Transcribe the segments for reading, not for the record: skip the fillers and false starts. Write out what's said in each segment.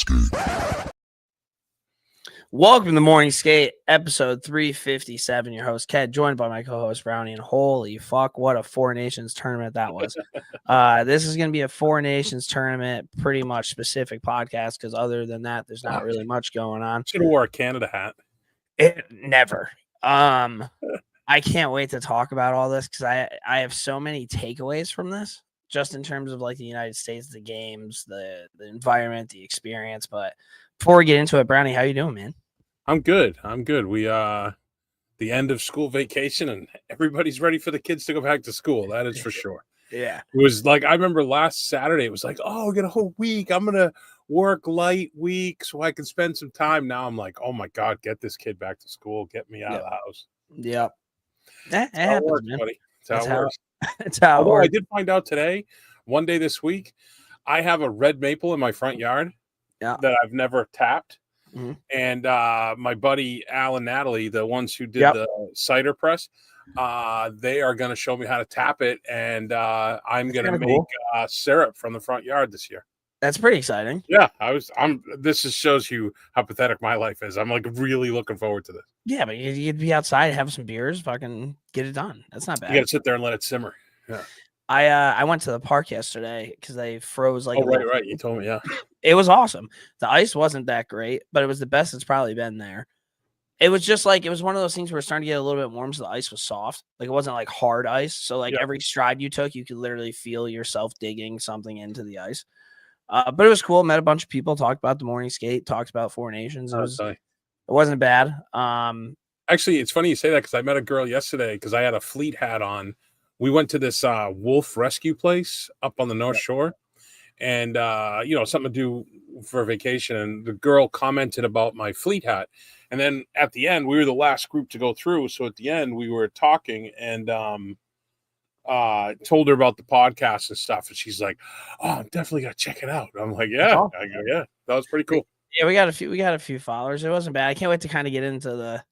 skate. Welcome to the Morning Skate, episode 357. Your host, Ked, joined by my co-host, Brownie. And holy fuck, what a Four Nations tournament that was. This is going to be a Four Nations tournament, pretty much specific podcast, because other than that, there's not really much going on. Should have wore a Canada hat. Never. I can't wait to talk about all this because I have so many takeaways from this, just in terms of like the United States, the games, the environment, the experience. But before we get into it, Brownie, how you doing, man? I'm good. We the end of school vacation and everybody's ready for the kids to go back to school. That is for sure. Yeah. It was like, I remember last Saturday, it was like, oh, we got a whole week. I'm going to work light week so I can spend some time. Now I'm like, oh my God, get this kid back to school. Get me out of the house. Yep. That happens, works, man. buddy. That's how it works. That's how it works. I did find out today, one day this week, I have a red maple in my front yard that I've never tapped. Mm-hmm. And my buddy Al and Natalie, the ones who did the cider press, they are going to show me how to tap it, and I'm going to make syrup from the front yard this year. That's pretty exciting. Yeah, this just shows you how pathetic my life is. I'm like really looking forward to this. Yeah, but you'd be outside, have some beers, fucking get it done. That's not bad. You got to sit there and let it simmer. Yeah. I went to the park yesterday because they froze like. Oh, right. You told me, yeah. It was awesome. The ice wasn't that great, but it was the best it's probably been there. It was just like, it was one of those things where it's starting to get a little bit warm, so the ice was soft. Like, it wasn't like hard ice. So like every stride you took, you could literally feel yourself digging something into the ice. But it was cool. Met a bunch of people, talked about the morning skate, talked about Four Nations. It wasn't bad. Actually, it's funny you say that because I met a girl yesterday because I had a fleet hat on. We went to this wolf rescue place up on the North Shore, and something to do for vacation. And the girl commented about my fleet hat, and then at the end, we were the last group to go through. So at the end, we were talking and told her about the podcast and stuff, and she's like, "Oh, I'm definitely gonna check it out." I'm like, "Yeah." I go, "Yeah, that was pretty cool." Yeah, we got a few followers. It wasn't bad. I can't wait to kind of get into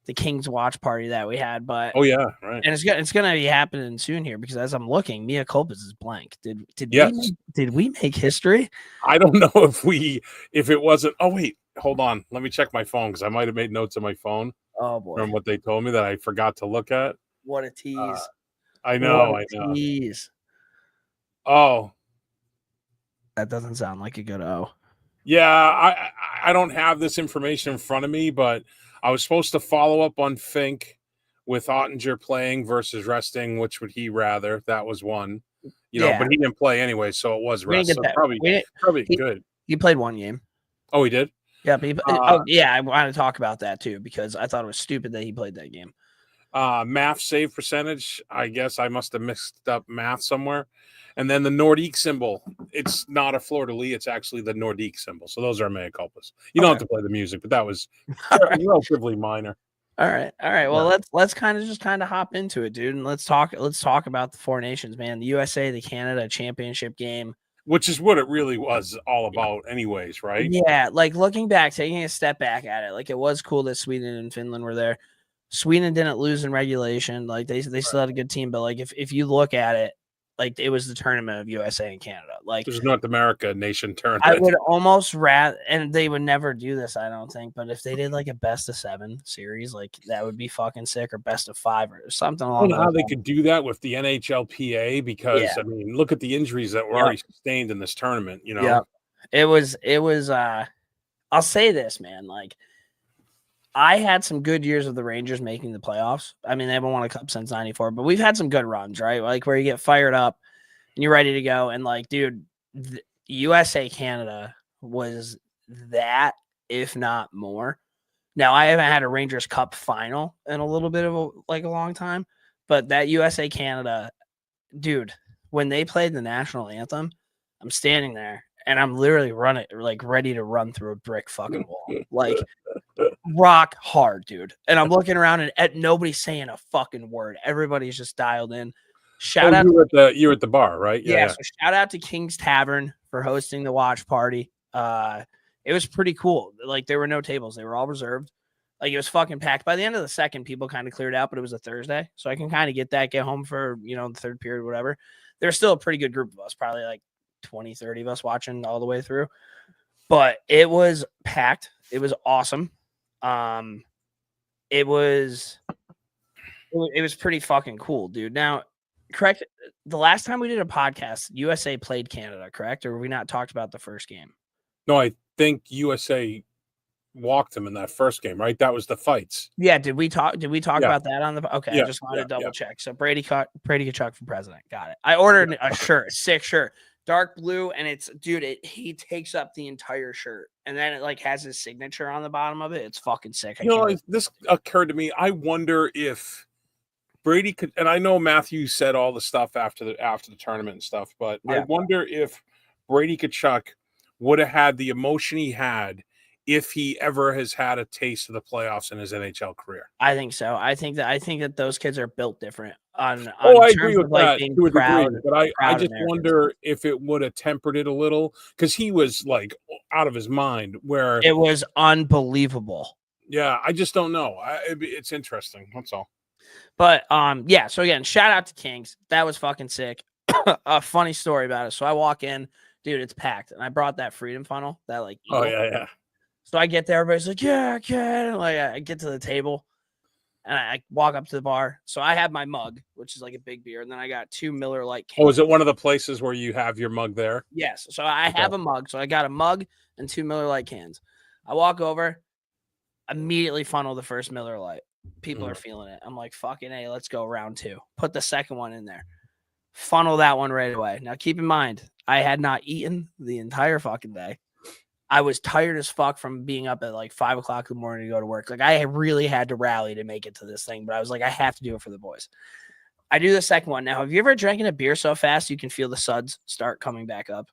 the King's watch party that we had, but oh yeah, right. And it's gonna be happening soon here because as I'm looking, Mia Culpas is blank. Did we make history? I don't know if it wasn't. Oh wait, hold on. Let me check my phone because I might have made notes on my phone. Oh boy, from what they told me that I forgot to look at. What a tease! I know. Tease. Oh, that doesn't sound like a good O. Yeah, I don't have this information in front of me, but I was supposed to follow up on Fink with Ottinger playing versus resting. Which would he rather? That was one, but he didn't play anyway, so it was rest. So probably good. He played one game. Oh, he did? Yeah, but I want to talk about that too because I thought it was stupid that he played that game. Math save percentage. I guess I must have mixed up math somewhere. And then the Nordique symbol. It's not a fleur-de-lis. It's actually the Nordique symbol. So those are mea culpas. You don't have to play the music, but that was relatively minor. All right. Well, let's kind of hop into it, dude, and let's talk about the Four Nations, man. The USA, the Canada championship game, which is what it really was all about, anyways, right? Yeah, like looking back, taking a step back at it, like it was cool that Sweden and Finland were there. Sweden didn't lose in regulation, like they still had a good team, but like if you look at it. Like it was the tournament of USA and Canada. Like it was North America nation tournament. I would almost rather, and they would never do this, I don't think. But if they did like a best of 7 series, like that would be fucking sick, or best of 5 or something. I don't know how they could do that with the NHLPA because I mean, look at the injuries that were already sustained in this tournament. Yeah, it was. I'll say this, man. Like I had some good years of the Rangers making the playoffs. I mean, they haven't won a cup since '94, but we've had some good runs, right? Like where you get fired up and you're ready to go. And like, dude, USA Canada was that, if not more. Now, I haven't had a Rangers Cup final in a little bit of a long time, but that USA Canada, dude, when they played the national anthem, I'm standing there and I'm literally ready to run through a brick fucking wall. Like rock hard, dude. And I'm looking around and nobody's saying a fucking word. Everybody's just dialed in. Shout out. You were at the bar, right? Yeah. So shout out to King's Tavern for hosting the watch party. It was pretty cool. Like there were no tables. They were all reserved. Like it was fucking packed. By the end of the second, people kind of cleared out, but it was a Thursday. So I can kind of get home for, the third period, whatever. There's still a pretty good group of us, probably like 20, 30 of us watching all the way through. But it was packed. It was awesome. It was pretty fucking cool, dude. Now, correct. The last time we did a podcast, USA played Canada, correct? Or we not talked about the first game? No, I think USA walked them in that first game, right? That was the fights. Yeah. Did we talk about that on the? Okay, Yeah, I just wanted to double check. So Brady Kachuk for president. Got it. I ordered a shirt, sick shirt, dark blue, and it's he takes up the entire shirt, and then it like has his signature on the bottom of it. It's fucking sick. This occurred to me. I wonder if Brady could, and I know Matthew said all the stuff after the tournament and stuff, but I wonder if Brady Kachuk would have had the emotion he had if he ever has had a taste of the playoffs in his NHL career. I think so. I think that those kids are built different. I agree with that to a degree, but I just wonder if it would have tempered it a little, because he was like out of his mind. Where it was unbelievable. Yeah, I just don't know. It's interesting. That's all. But yeah. So again, shout out to Kings. That was fucking sick. A funny story about it. So I walk in, dude, it's packed, and I brought that Freedom Funnel. That like. Oh yeah. So I get there, everybody's like, yeah, kid. Like I get to the table and I walk up to the bar. So I have my mug, which is like a big beer, and then I got 2 Miller Lite cans. Oh, is it one of the places where you have your mug there? Yes. So I have a mug. So I got a mug and 2 Miller Lite cans. I walk over, immediately funnel the first Miller Lite. People are feeling it. I'm like, fucking A, let's go round 2. Put the second one in there. Funnel that one right away. Now keep in mind, I had not eaten the entire fucking day. I was tired as fuck from being up at like 5 o'clock in the morning to go to work. Like I really had to rally to make it to this thing, but I was like, I have to do it for the boys. I do the second one. Now, have you ever drinking a beer so fast you can feel the suds start coming back up?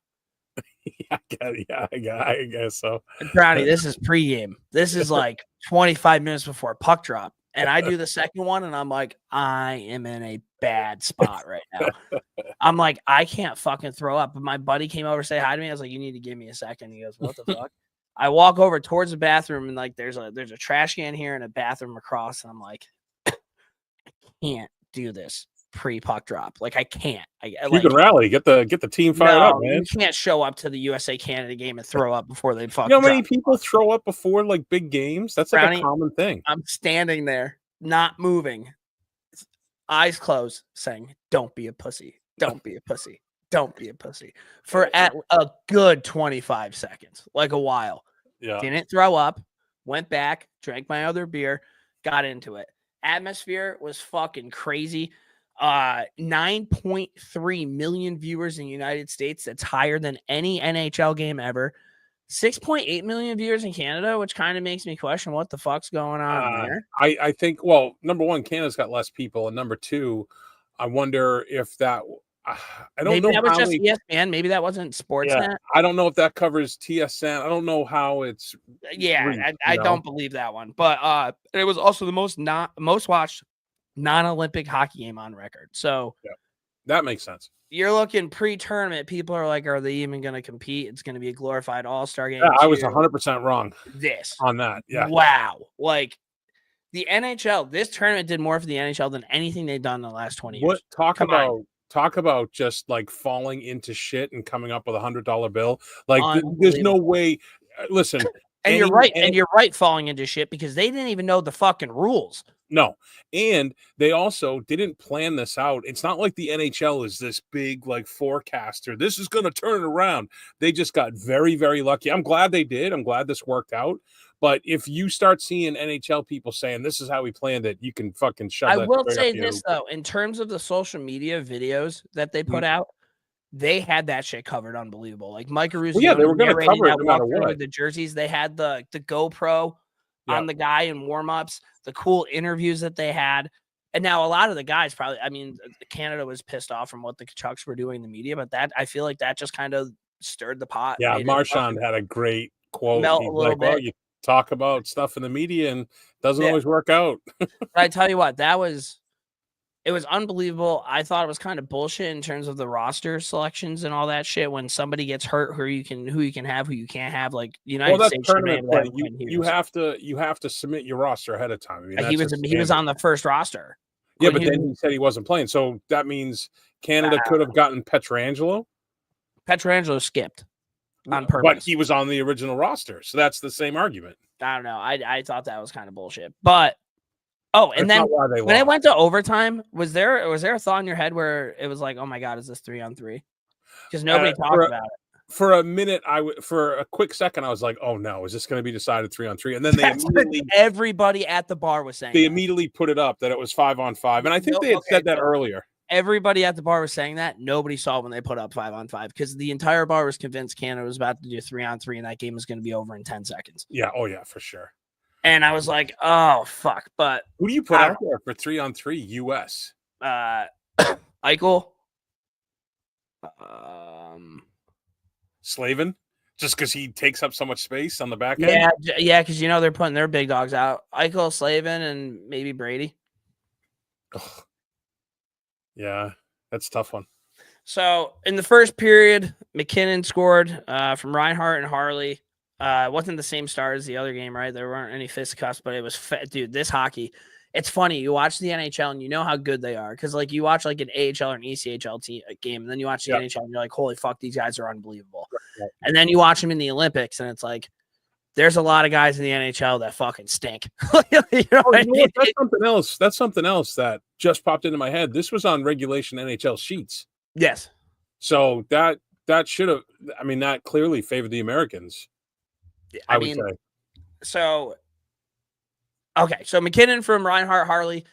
I guess so. And Brownie, this is pregame. This is like 25 minutes before puck drop. And I do the second one, and I'm like, I am in a bad spot right now. I'm like, I can't fucking throw up. But my buddy came over to say hi to me. I was like, you need to give me a second. He goes, what the fuck? I walk over towards the bathroom, and like there's a trash can here and a bathroom across. And I'm like, I can't do this pre-puck drop. Like I can't. You can rally, get the team fired up, man. You can't show up to the USA Canada game and throw up before they fucking. You know how many people throw up before like big games? That's like a common thing. I'm standing there, not moving, eyes closed, saying, "Don't be a pussy. Don't be a pussy. Don't be a pussy." For at a good 25 seconds, like a while. Yeah. Didn't throw up. Went back, drank my other beer, got into it. Atmosphere was fucking crazy. 9.3 million viewers in the United States. That's higher than any NHL game ever. 6.8 million viewers in Canada, which kind of makes me question what the fuck's going on there. I think, well, number one, Canada's got less people, and number two, I wonder if that. I don't maybe know. That was just ESPN. Maybe that wasn't Sportsnet. Yeah, I don't know if that covers TSN. I don't know how it's. Yeah, I don't believe that one, but it was also the most watched non-Olympic hockey game on record. So yeah, that makes sense. You're looking pre-tournament. People are like, are they even going to compete? It's going to be a glorified all-star game. Yeah, I was 100% wrong on that. Yeah. Wow. Like the NHL, this tournament did more for the NHL than anything they've done in the last 20 years. Talk about just like falling into shit and coming up with $100 bill. Like there's no way. Listen. And you're right. And you're right falling into shit because they didn't even know the fucking rules. No. And they also didn't plan this out. It's not like the NHL is this big like forecaster. This is going to turn it around. They just got very, very lucky. I'm glad they did. I'm glad this worked out. But if you start seeing NHL people saying this is how we planned it, you can fucking shove that. I will say this though, in terms of the social media videos that they put out, they had that shit covered unbelievable. Like Mike Aruzzi, they were going to cover it no matter what. With the jerseys, they had the GoPro on the guy in warm-ups, the cool interviews that they had. And now a lot of the guys probably, I mean, Canada was pissed off from what the Kachucks were doing in the media, but that I feel like that just kind of stirred the pot. Yeah, Marchand had a great quote. He's like, well, you talk about stuff in the media and it doesn't always work out. But I tell you what, it was unbelievable. I thought it was kind of bullshit in terms of the roster selections and all that shit. When somebody gets hurt, who you can have, who you can't have. Like United States tournament play. You have to submit your roster ahead of time. I mean, he was on the first roster. Yeah, but then he said he wasn't playing, so that means Canada could have gotten Pietrangelo. Pietrangelo skipped. on purpose. But he was on the original roster, so that's the same argument. I don't know. I thought that was kind of bullshit. But and That's then not why they when it lost. went to overtime, was there a thought in your head where it was like, oh my God, is this 3-on-3? Because nobody talked about it. For a minute, for a quick second, I was like, "Oh no, is this going to be decided 3-on-3?" And then they immediately, everybody at the bar was saying they immediately put it up that it was 5-on-5, and I think they had said that earlier. Everybody at the bar was saying that. Nobody saw when they put up 5-on-5 because the entire bar was convinced Canada was about to do 3-on-3, and that game was going to be over in 10 seconds. Yeah, oh yeah, for sure. And I was like, "Oh fuck!" But who do you put out there for 3-on-3 U.S.? Eichel. Slavin, just because he takes up so much space on the back end. Yeah, because they're putting their big dogs out. Eichel, Slavin, and maybe Brady. Oh. Yeah, that's a tough one. So in the first period, McKinnon scored from Reinhart and Harley. It wasn't the same start as the other game, right? There weren't any fisticuffs, but it was dude. This hockey. It's funny. You watch the NHL and you know how good they are because, like, you watch like an AHL or an ECHL game, and then you watch the NHL and you're like, "Holy fuck, these guys are unbelievable." Right. And then you watch them in the Olympics, and it's like, there's a lot of guys in the NHL that fucking stink. That's something else. That's something else that just popped into my head. This was on regulation NHL sheets. Yes. So that should have. I mean, that clearly favored the Americans. I would say. So. Okay, so McKinnon from Reinhart Harley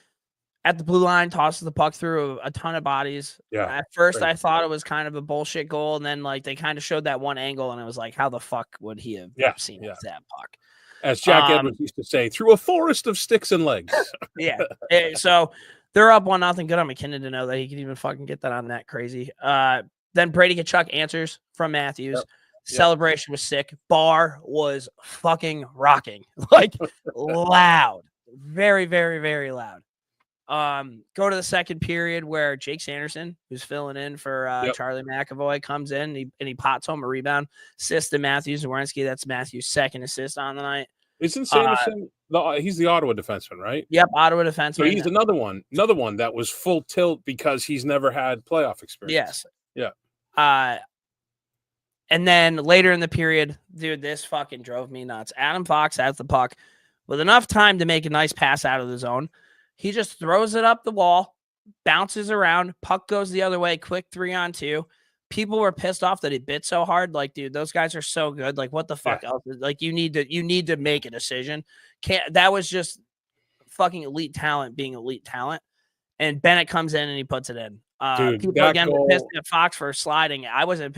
at the blue line tosses the puck through a ton of bodies. Yeah. At first, I thought it was kind of a bullshit goal, and then like they kind of showed that one angle, and it was like, how the fuck would he have seen that puck? As Jack Edwards used to say, through a forest of sticks and legs. Yeah. So they're up 1-0. Good on McKinnon to know that he could even fucking get that on net. Crazy. Then Brady Tkachuk answers from Matthews. Yep. Celebration was sick. Bar was fucking rocking. Like loud. Very, very, very loud. Go to the second period where Jake Sanderson, who's filling in for Charlie McAvoy, comes in and he pots home a rebound. Assist to Matthews Werenski. That's Matthews' second assist on the night. Isn't Sanderson he's the Ottawa defenseman, right? Yep, Ottawa defenseman. So he's another one that was full tilt because he's never had playoff experience. Yes. Yeah. And then later in the period, dude, this fucking drove me nuts. Adam Fox has the puck with enough time to make a nice pass out of the zone. He just throws it up the wall, bounces around, puck goes the other way, quick 3-on-2. People were pissed off that he bit so hard. Like, dude, those guys are so good. Like, what the fuck else? Like, you need to make a decision. That was just fucking elite talent being elite talent. And Bennett comes in and he puts it in. Dude, people again were pissed at Fox for sliding. I wasn't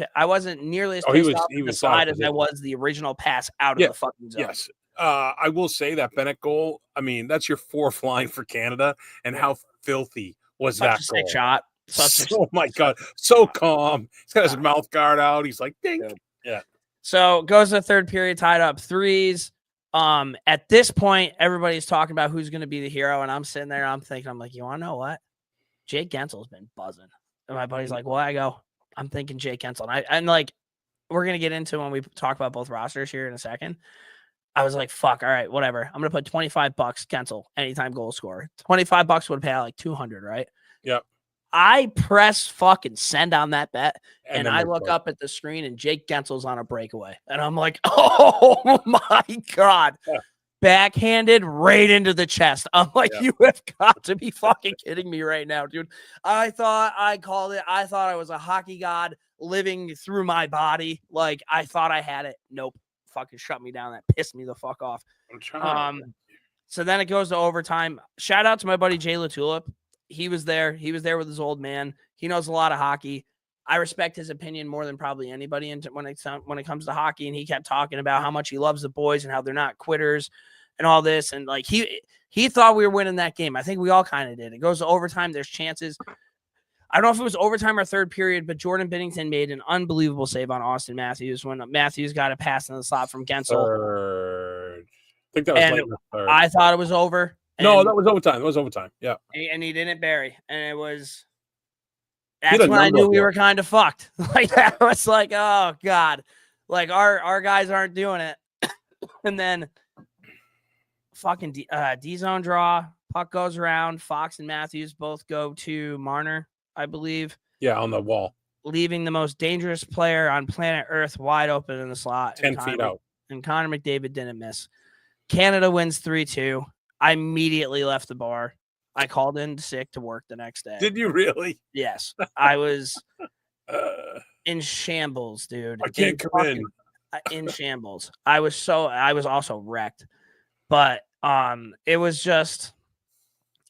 nearly as pissed off at the slide as I was the original pass out of the fucking zone. Yes. I will say that Bennett goal, I mean, that's your fourth line for Canada, and how filthy was that goal? Sick shot. Oh my God. So calm. He's got his mouth guard out. He's like, dink. Yeah. So goes to the third period, tied up 3s. At this point, everybody's talking about who's going to be the hero, and I'm sitting there, I'm like, you want to know what? Jake Gensel's been buzzing. And my buddy's like, well, I'm thinking Jake Gensel. And like, we're going to get into when we talk about both rosters here in a second. I was like, fuck, all right, whatever. I'm going to put $25 Gensel, anytime goal scorer. $25 would pay out like 200, right? Yep. I press fucking send on that bet, and I look up at the screen, and Jake Gensel's on a breakaway. And I'm like, oh my God. Yeah. Backhanded right into the chest. I'm like, you have got to be fucking kidding me right now, dude. I thought I called it. I thought I was a hockey god living through my body. Like, I thought I had it. Nope. Fucking shut me down. That pissed me the fuck off. I'm trying. So then it goes to overtime. Shout out to my buddy Jay LaTulip. He was there. He was there with his old man. He knows a lot of hockey. I respect his opinion more than probably anybody when it comes to hockey. And he kept talking about how much he loves the boys and how they're not quitters and all this. And like he thought we were winning that game. I think we all kind of did. It goes to overtime. There's chances. I don't know if it was overtime or third period, but Jordan Binnington made an unbelievable save on Austin Matthews when Matthews got a pass in the slot from Gensel. Third. I think that was late in the third. I thought it was over. No, that was overtime. It was overtime. Yeah. And he didn't bury. And it was. That's when I knew we were kind of fucked. Like, that was like, oh, God. Like, our guys aren't doing it. And then fucking D-zone draw. Puck goes around. Fox and Matthews both go to Marner, I believe. Yeah, on the wall. leaving the most dangerous player on planet Earth wide open in the slot. 10 feet out. And Connor McDavid didn't miss. Canada wins 3-2. I immediately left the bar. I called in sick to work the next day. Did you really? Yes. I was in shambles, dude. I can't come in. In shambles. I was also wrecked. But it was just,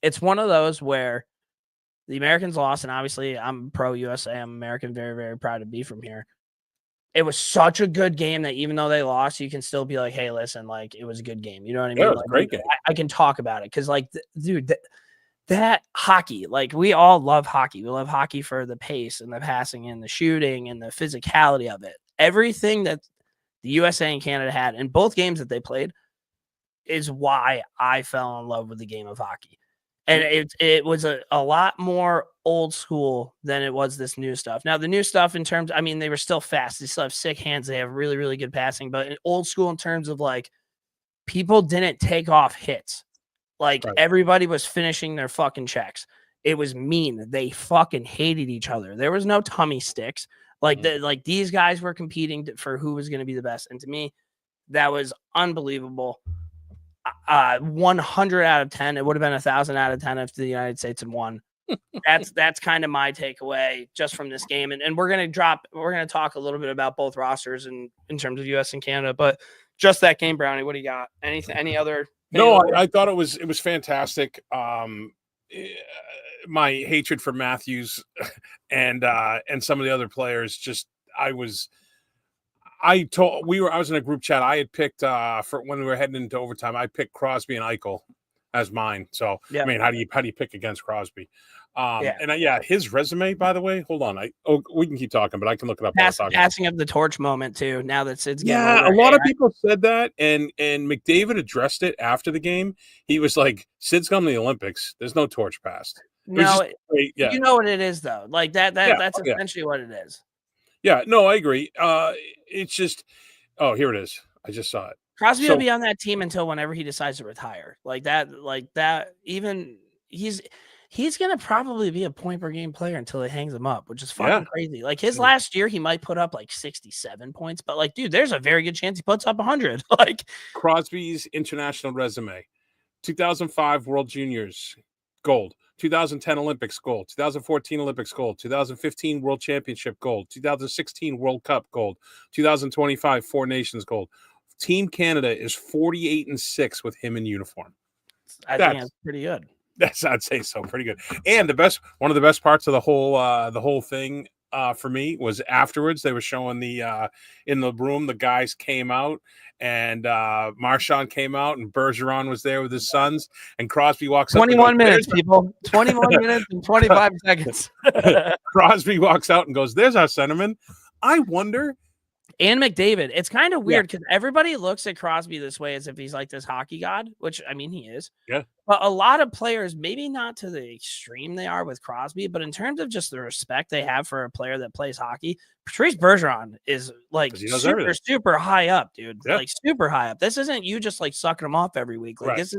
it's one of those where the Americans lost, and obviously I'm pro USA. I'm American, very, very proud to be from here. It was such a good game that even though they lost, you can still be like, hey, listen, like, it was a good game. You know what I mean? Yeah, it was like, a great game. I can talk about it because, like, dude, that hockey, like, we all love hockey. We love hockey for the pace and the passing and the shooting and the physicality of it. Everything that the USA and Canada had in both games that they played is why I fell in love with the game of hockey. And it was a lot more old school than it was this new stuff. Now, the new stuff in terms, I mean, they were still fast. They still have sick hands. They have really, really good passing. But in old school in terms of, like, people didn't take off hits. Like, everybody was finishing their fucking checks. It was mean. They fucking hated each other. There was no tummy sticks. Like, like these guys were competing for who was going to be the best. And to me, that was unbelievable. 100 out of 10. It would have been 1,000 out of 10 if the United States had won. That's kind of my takeaway just from this game. And we're going to talk a little bit about both rosters in terms of US and Canada, but just that game, Brownie, what do you got? Any other? No, I thought it was We my hatred for Matthews and some of the other players, just, I was in a group chat. I had picked for when we were heading into overtime, I picked Crosby and Eichel as mine. So I mean, how do you pick against Crosby? His resume, by the way, hold on. We can keep talking, but I can look it up. Passing of the torch moment too. Now that Sid's getting older. A lot of people said that, and McDavid addressed it after the game. He was like, "Sid's come to the Olympics. There's no torch passed." No, you know what it is though. Like that's essentially what it is. Yeah, no, I agree. It's just, here it is. I just saw it. Crosby will be on that team until whenever he decides to retire. Like that. Even he's gonna probably be a point per game player until he hangs him up, which is fucking crazy. Like his last year, he might put up like 67 points, but like, dude, there's a very good chance he puts up 100. Like Crosby's international resume: 2005 World Juniors gold. 2010 Olympics gold, 2014 Olympics gold, 2015 World Championship gold, 2016 World Cup gold, 2025 Four Nations gold. Team Canada is 48-6 with him in uniform. I think that's pretty good. I'd say so, pretty good. And one of the best parts of the whole thing for me was afterwards. They were showing in the room, the guys came out, and Marchand came out, and Bergeron was there with his sons, and Crosby walks 21 up. 21 minutes, people. 21 minutes and 25 seconds. Crosby walks out and goes, "There's our centerman." I wonder. And McDavid. It's kind of weird because everybody looks at Crosby this way as if he's like this hockey god, which, I mean, he is. Yeah. But a lot of players, maybe not to the extreme they are with Crosby, but in terms of just the respect they have for a player that plays hockey, Patrice Bergeron is like super high up, dude. Yeah. Like super high up. This isn't you just like sucking him off every week. Like this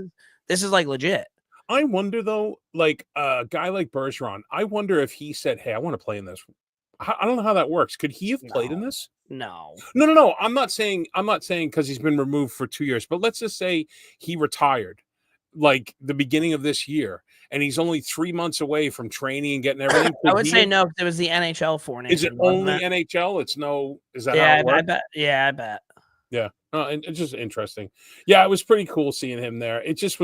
is like legit. I wonder though, like a guy like Bergeron, I wonder if he said, "Hey, I want to play in this." I don't know how that works. Could he have played in this? No. I'm not saying because he's been removed for 2 years, but let's just say he retired like the beginning of this year, and he's only 3 months away from training and getting everything. I would say no, it was the NHL for Is it only NHL? Is that how it works? I bet. Yeah, I bet. Yeah. And it's just interesting. Yeah, it was pretty cool seeing him there. It's just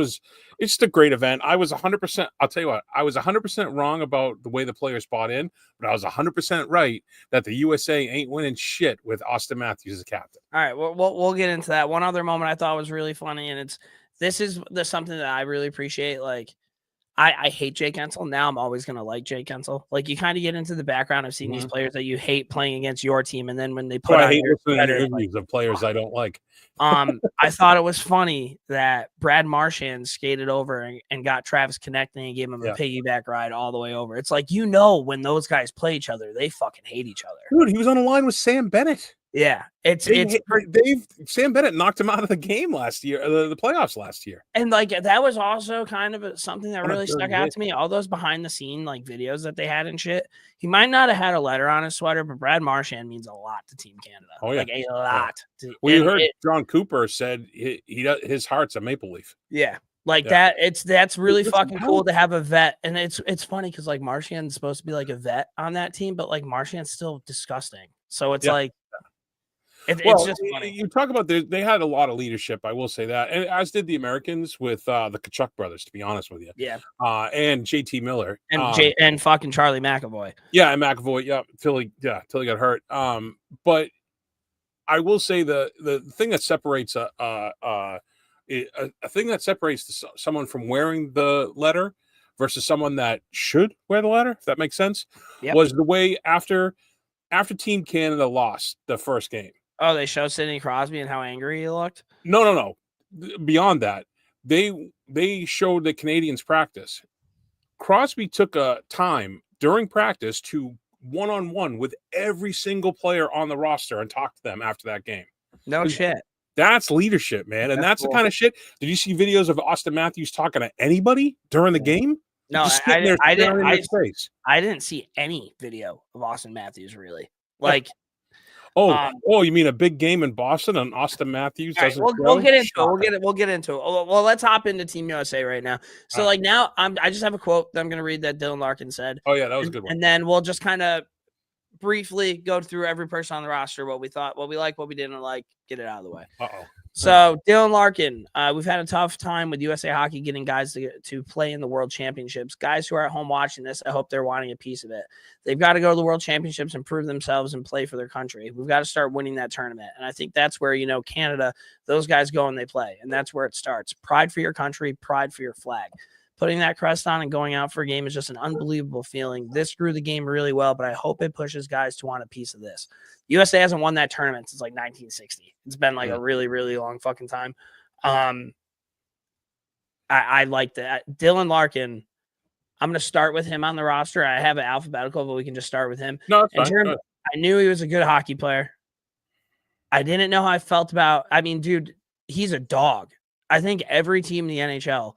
a great event. I was 100%. I'll tell you what, I was 100% wrong about the way the players bought in, but I was 100% right that the USA ain't winning shit with Austin Matthews as captain. All right, we'll get into that. One other moment I thought was really funny, and this is something that I really appreciate. Like, I hate Jake Guentzel. Now I'm always going to like Jake Guentzel. Like, you kind of get into the background of seeing these players that you hate playing against your team, and then when they put I hate listening to interviews of players I don't like. I thought it was funny that Brad Marchand skated over and got Travis connecting and gave him a piggyback ride all the way over. It's like, when those guys play each other, they fucking hate each other. Dude, he was on a line with Sam Bennett. Yeah, it's Sam Bennett knocked him out of the game last year, the playoffs last year. and like that was also kind of something that On a really stuck dirty out hit. to me. All those behind the scene like videos that they had and shit. He might not have had a letter on his sweater, but Brad Marchand means a lot to Team Canada. Oh, yeah. Like a lot. Well, you heard John Cooper said he does, his heart's a Maple Leaf. Yeah. Like Yeah. that's really Listen, fucking cool to have a vet. And it's funny because like Marchand's supposed to be like a vet on that team, but like Marchand's still disgusting. So it's like it's just funny. You talk about they had a lot of leadership, I will say that, and as did the Americans with the Kachuk brothers, to be honest with you. Yeah. And JT Miller And fucking Charlie McAvoy. Yeah, and McAvoy, till he got hurt. But I will say the thing that separates a thing that separates someone from wearing the letter versus someone that should wear the letter, if that makes sense, was the way after Team Canada lost the first game. Oh, they showed Sidney Crosby and how angry he looked? No. Beyond that, they showed the Canadians practice. Crosby took a time during practice to one-on-one with every single player on the roster and talk to them after that game. No shit. That's leadership, man. And that's cool. The kind of shit. Did you see videos of Austin Matthews talking to anybody during the game? No, I didn't see any video of Austin Matthews really. Like, you mean a big game in Boston and Austin Matthews doesn't? Right, we'll get into it. We'll get into it. Well, let's hop into Team USA right now. So, like now, I just have a quote that I'm going to read that Dylan Larkin said. Oh yeah, that was a good one. And then we'll just kind of briefly go through every person on the roster, what we thought, what we like, what we didn't like, get it out of the way. So Dylan Larkin, we've had a tough time with USA Hockey getting guys to play in the World Championships. Guys who are at home watching this, I hope they're wanting a piece of it. They've got to go to the World Championships and prove themselves and play for their country. We've got to start winning that tournament. And I think that's where, Canada, those guys go and they play. And that's where it starts. Pride for your country, pride for your flag. Putting that crest on and going out for a game is just an unbelievable feeling. This grew the game really well, but I hope it pushes guys to want a piece of this. USA hasn't won that tournament since like 1960. It's been like a really, really long fucking time. I like that. Dylan Larkin, I'm going to start with him on the roster. I have it alphabetical, but we can just start with him. No, that's fine. I knew he was a good hockey player. I didn't know how I felt about, dude, he's a dog. I think every team in the NHL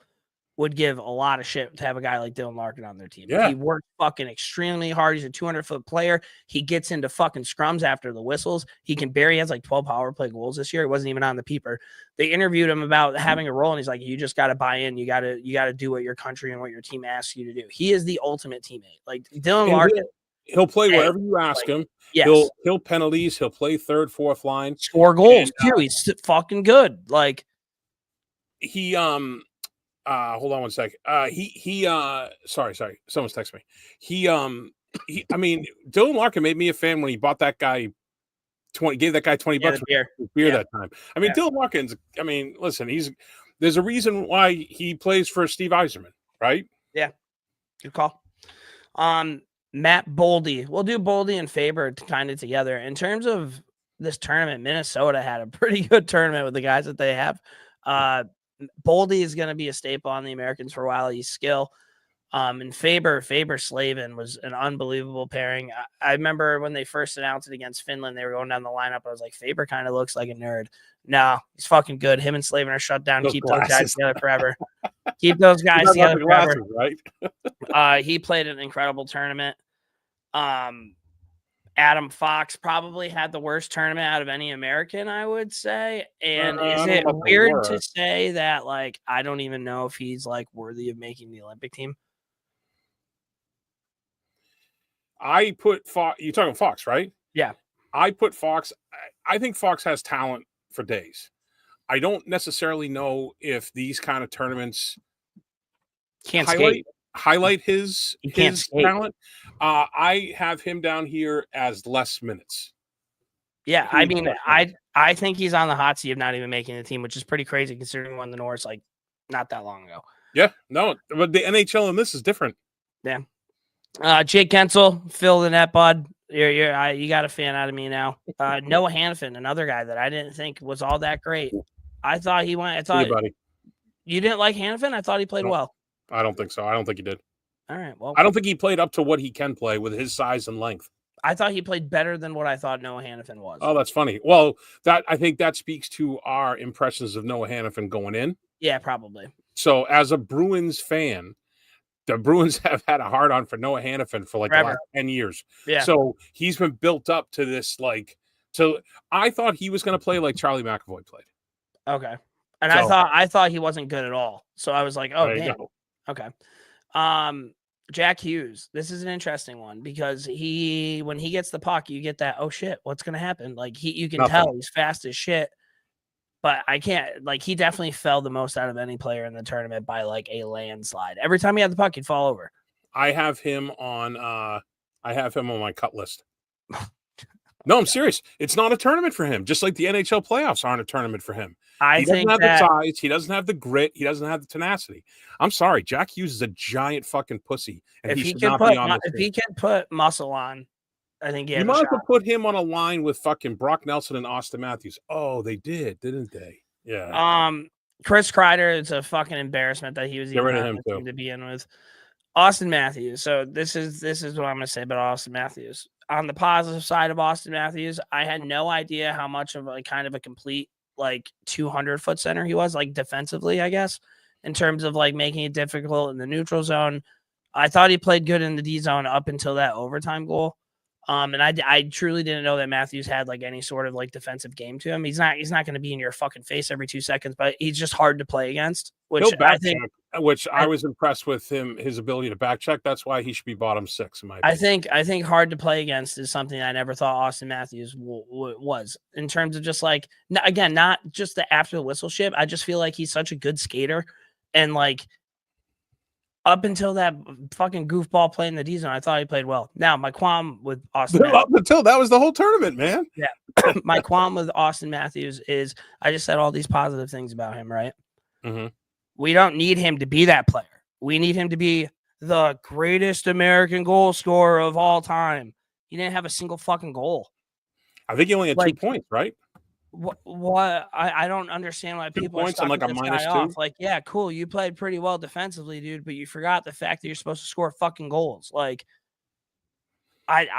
would give a lot of shit to have a guy like Dylan Larkin on their team. Yeah. He worked fucking extremely hard. He's a 200-foot player. He gets into fucking scrums after the whistles. He has like 12 power play goals this year. He wasn't even on the peeper. They interviewed him about having a role, and he's like, you just got to buy in. You got to do what your country and what your team asks you to do. He is the ultimate teammate. Like Dylan Larkin. He'll play wherever you ask him. Yes. He'll penalties. He'll play third, fourth line. Score goals too. He's fucking good. Like he hold on one sec. Sorry. Someone's texting me. Dylan Larkin made me a fan when he bought that guy gave that guy $20 for beer that time. Dylan Larkin's, listen, there's a reason why he plays for Steve Yzerman, right? Yeah. Good call. Matt Boldy. We'll do Boldy and Faber kind of together. In terms of this tournament, Minnesota had a pretty good tournament with the guys that they have. Boldy is going to be a staple on the Americans for a while. He's skill. And Faber Slavin was an unbelievable pairing. I remember when they first announced it against Finland, they were going down the lineup. I was like, Faber kind of looks like a nerd. No, he's fucking good. Him and Slavin are shut down. Keep those guys together forever. Keep those guys together forever. Right? He played an incredible tournament. Adam Fox probably had the worst tournament out of any American, I would say. And is it weird to say that, like, I don't even know if he's, like, worthy of making the Olympic team? I put Fox. You're talking Fox, right? Yeah. I put Fox. I think Fox has talent for days. I don't necessarily know if these kind of tournaments highlight his talent. I have him down here as less minutes. Yeah, I think he's on the hot seat of not even making the team, which is pretty crazy considering when the North like not that long ago. Yeah, no, but the NHL in this is different. Yeah. Jake Gensel, fill the net, bud. You got a fan out of me now. Noah Hanifin, another guy that I didn't think was all that great. I thought he went. You didn't like Hanifin? I thought he played well. I don't think so. I don't think he did. All right. Well, I don't think he played up to what he can play with his size and length. I thought he played better than what I thought Noah Hannafin was. Oh, that's funny. Well, I think that speaks to our impressions of Noah Hannafin going in. Yeah, probably. So, as a Bruins fan, the Bruins have had a hard on for Noah Hannafin for like the last 10 years. Yeah. So he's been built up to this so I thought he was going to play like Charlie McAvoy played. Okay. And I thought he wasn't good at all. So I was like, oh, damn. Okay. Jack Hughes. This is an interesting one because when he gets the puck, you get that, oh shit, what's going to happen? Like you can tell he's fast as shit. But I can't, he definitely fell the most out of any player in the tournament by like a landslide. Every time he had the puck, he'd fall over. I have him on my cut list. No, I'm serious. It's not a tournament for him. Just like the NHL playoffs aren't a tournament for him. He doesn't have the size. He doesn't have the grit. He doesn't have the tenacity. I'm sorry. Jack Hughes is a giant fucking pussy, and he should not be on this team. If he can put muscle on, I think you might have put him on a line with fucking Brock Nelson and Austin Matthews. Oh, they did, didn't they? Yeah. Chris Kreider, it's a fucking embarrassment that he was even on the team to be in with. Austin Matthews. So this is what I'm going to say about Austin Matthews. On the positive side of Austin Matthews, I had no idea how much of kind of a complete 200-foot center he was, defensively, I guess, in terms of making it difficult in the neutral zone. I thought he played good in the D zone up until that overtime goal. And I truly didn't know that Matthews had any sort of defensive game to him. He's not going to be in your fucking face every 2 seconds, but he's just hard to play against. I was impressed with his ability to back check. That's why he should be bottom 6 in my opinion. I think hard to play against is something I never thought Austin Matthews was in terms of just again, not just the after the whistle shit. I just feel like he's such a good skater, and up until that fucking goofball play in the D zone, I thought he played well. Now, my qualm with Austin Matthews, up until that was the whole tournament, man. Yeah. My qualm with Austin Matthews is I just said all these positive things about him, right? Mm-hmm. We don't need him to be that player. We need him to be the greatest American goal scorer of all time. He didn't have a single fucking goal. I think he only had 2 points, right? What I don't understand why people are stuck with this guy off. Yeah, cool. You played pretty well defensively, dude, but you forgot the fact that you're supposed to score fucking goals. I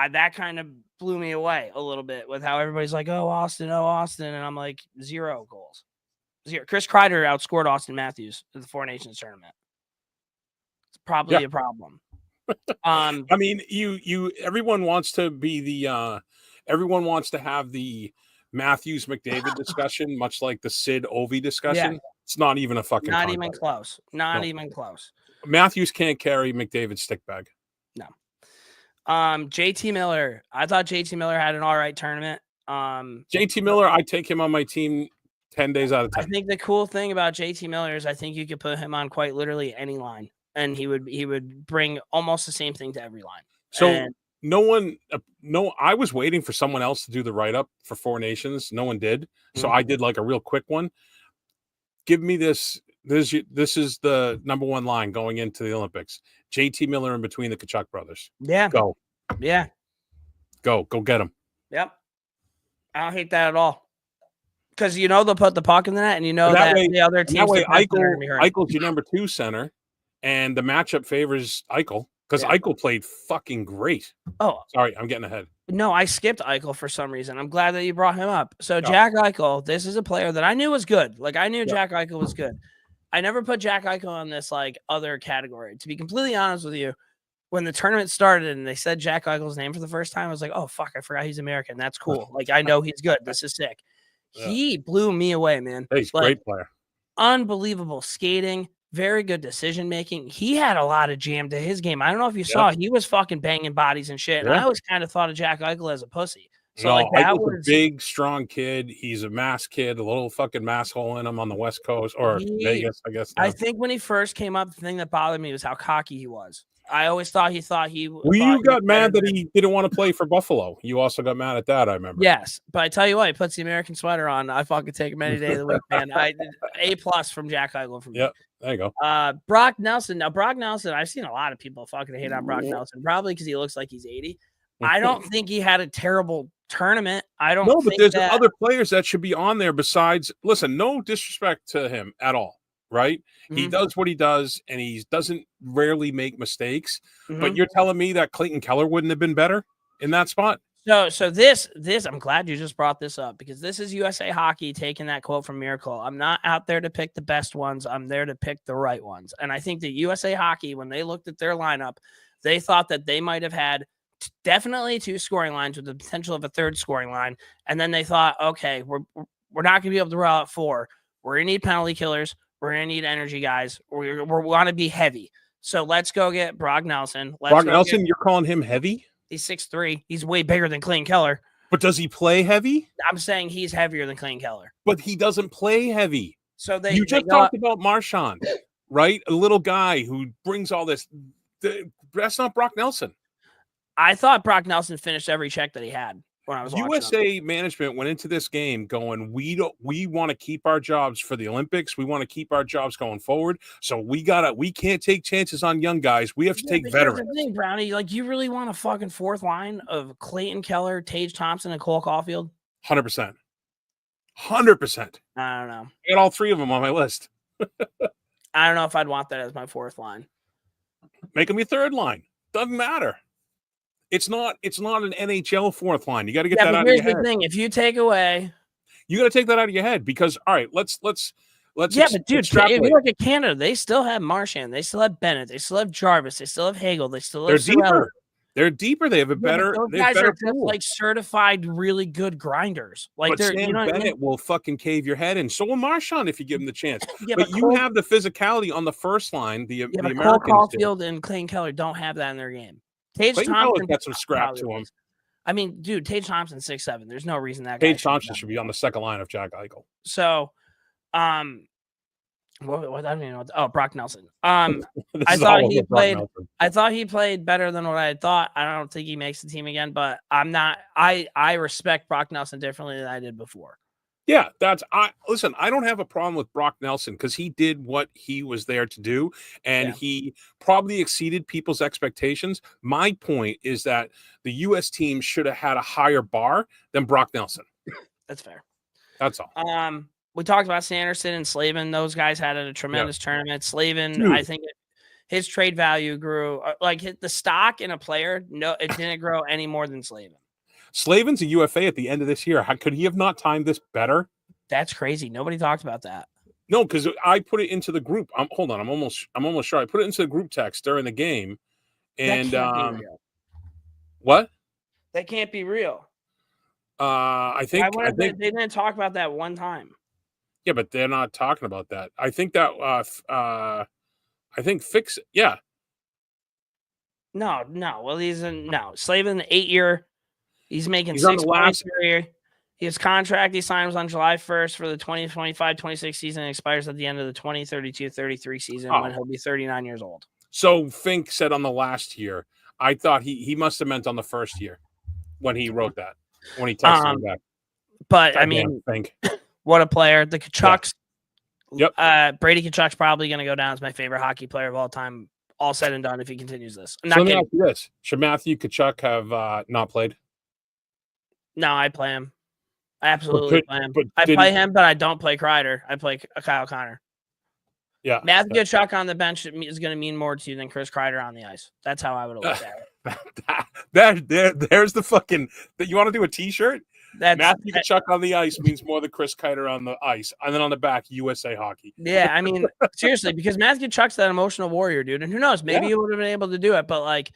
that kind of blew me away a little bit with how everybody's oh, Austin. And I'm 0 goals. 0. Chris Kreider outscored Austin Matthews at the Four Nations tournament. It's probably a problem. I mean, everyone wants to be everyone wants to have the Matthews McDavid discussion, much like the Sid Ovi discussion. Yeah. It's not even a fucking not even close. Even close. Matthews can't carry McDavid's stick bag. No. JT Miller. I thought JT Miller had an all right tournament. JT Miller, I take him on my team 10 days out of 10. I think the cool thing about JT Miller is I think you could put him on quite literally any line, and he would bring almost the same thing to every line. So I was waiting for someone else to do the write-up for Four Nations. No one did. So I did a real quick one. Give me this. This is the number 1 line going into the Olympics. JT Miller in between the Kachuk brothers. Yeah. Go. Yeah. Go get him. Yep. I don't hate that at all. Because they'll put the puck in the net, and that way, the other teams. That way, Eichel's your number 2 center, and the matchup favors Eichel. Because Eichel played fucking great. Oh, sorry, I'm getting ahead. No, I skipped Eichel for some reason. I'm glad that you brought him up. So Jack Eichel, this is a player that I knew was good. I knew Jack Eichel was good. I never put Jack Eichel in this other category. To be completely honest with you, when the tournament started and they said Jack Eichel's name for the first time, I was oh fuck, I forgot he's American. That's cool. I know he's good. This is sick. Yeah. He blew me away, man. He's a great player. Unbelievable skating. Very good decision making. He had a lot of jam to his game. I don't know if you saw, he was fucking banging bodies and shit. And I always kind of thought of Jack Eichel as a pussy. So Eichel's a big, strong kid. He's a mass kid, a little fucking mass hole in him on the West Coast or Vegas, I guess. Now. I think when he first came up, the thing that bothered me was how cocky he was. I always thought he Well, you got mad that he didn't want to play for Buffalo. You also got mad at that, I remember. Yes, but I tell you what, he puts the American sweater on. I fucking take him any day of the week, man. A+ from Jack Eichel from me. Yep, there you go. Brock Nelson. Now, Brock Nelson, I've seen a lot of people fucking hate on Brock Nelson, probably because he looks like he's 80. I don't think he had a terrible tournament. No, but there's other players that should be on there besides. Listen, no disrespect to him at all. Right? Mm-hmm. He does what he does, and he doesn't rarely make mistakes. Mm-hmm. But you're telling me that Clayton Keller wouldn't have been better? in that spot. So this I'm glad you just brought this up because this is USA Hockey taking that quote from Miracle. I'm not out there to pick the best ones. I'm there to pick the right ones. And I think that USA Hockey, when they looked at their lineup, they thought that they might have had definitely 2 scoring lines with the potential of a 3rd scoring line. And then they thought, okay, we're not going to be able to roll out 4. We're going to need penalty killers. We're going to need energy guys. We want to be heavy. So let's go get Brock Nelson. Brock Nelson, you're calling him heavy? He's 6'3". He's way bigger than Clayton Keller. But does he play heavy? I'm saying he's heavier than Clayton Keller. But he doesn't play heavy. So you just talked about Marchand, right? A little guy who brings all this. That's not Brock Nelson. I thought Brock Nelson finished every check that he had when I was watching. USA management went into this game going, we want to keep our jobs for the Olympics. We want to keep our jobs going forward. So we can't take chances on young guys. We have to take veterans. The thing, Brownie, like you really want a fucking 4th line of Clayton Keller, Tage Thompson, and Cole Caulfield? 100%. 100%. I don't know. I got all 3 of them on my list. I don't know if I'd want that as my 4th line. Make them your 3rd line. Doesn't matter. It's not an NHL 4th line. You got to get that out of your head. Here's the thing: if you take away, you got to take that out of your head because all right, let's. Yeah, but dude, if you look at Canada, they still have Marchand, they still have Bennett, they still have Jarvis, they still have Hagel, they still have. They're deeper. They have a better. Those guys are just like certified, really good grinders. Like Sam Bennett will fucking cave your head in. So will Marchand if you give him the chance. but you have the physicality on the first line. The Americans. Cole Caulfield and Clayton Keller don't have that in their game. Tage Thompson got some scrap to him. I mean, dude, Tage Thompson's 6'7". There's no reason that Tage Thompson should be on the 2nd line of Jack Eichel. So, what I don't even know. Oh, Brock Nelson. I thought he played better than what I had thought. I don't think he makes the team again, but I'm not. I respect Brock Nelson differently than I did before. Yeah, listen, I don't have a problem with Brock Nelson because he did what he was there to do, and he probably exceeded people's expectations. My point is that the U.S. team should have had a higher bar than Brock Nelson. That's fair. That's all. We talked about Sanderson and Slavin. Those guys had a tremendous tournament. Slavin, I think his trade value grew. Like the stock in a player, no, it didn't grow any more than Slavin. Slavin's a UFA at the end of this year. Could he have not timed this better? That's crazy. Nobody talked about that. No, because I put it into the group. Hold on. I'm almost sure I put it into the group text during the game. And what? That can't be real. I think they didn't talk about that one time. Yeah, but they're not talking about that. I think that I think Fix. Yeah. No. Well, Slavin 8-year. He's making 6 points per year. His contract, he signs on July 1st for the 2025-26 season and expires at the end of the 2032-33 season when he'll be 39 years old. So Fink said on the last year, I thought he must have meant on the first year when he wrote that, when he texted him back. But, I mean, Fink. What a player. The Kachucks. Yep. Brady Kachuk's probably going to go down as my favorite hockey player of all time, all said and done, if he continues this. So let me ask you this. Should Matthew Kachuk have not played? No, I play him. I absolutely play him. I play him, but I don't play Kreider. I play Kyle Connor. Yeah. Matthew Kachuk on the bench is going to mean more to you than Chris Kreider on the ice. That's how I would have looked at it. There's the fucking – you want to do a T-shirt? Matthew Kachuk on the ice means more than Chris Kreider on the ice. And then on the back, USA Hockey. Yeah, I mean, seriously, because Matthew Kachuk's that emotional warrior, dude. And who knows? Maybe he would have been able to do it. But, like,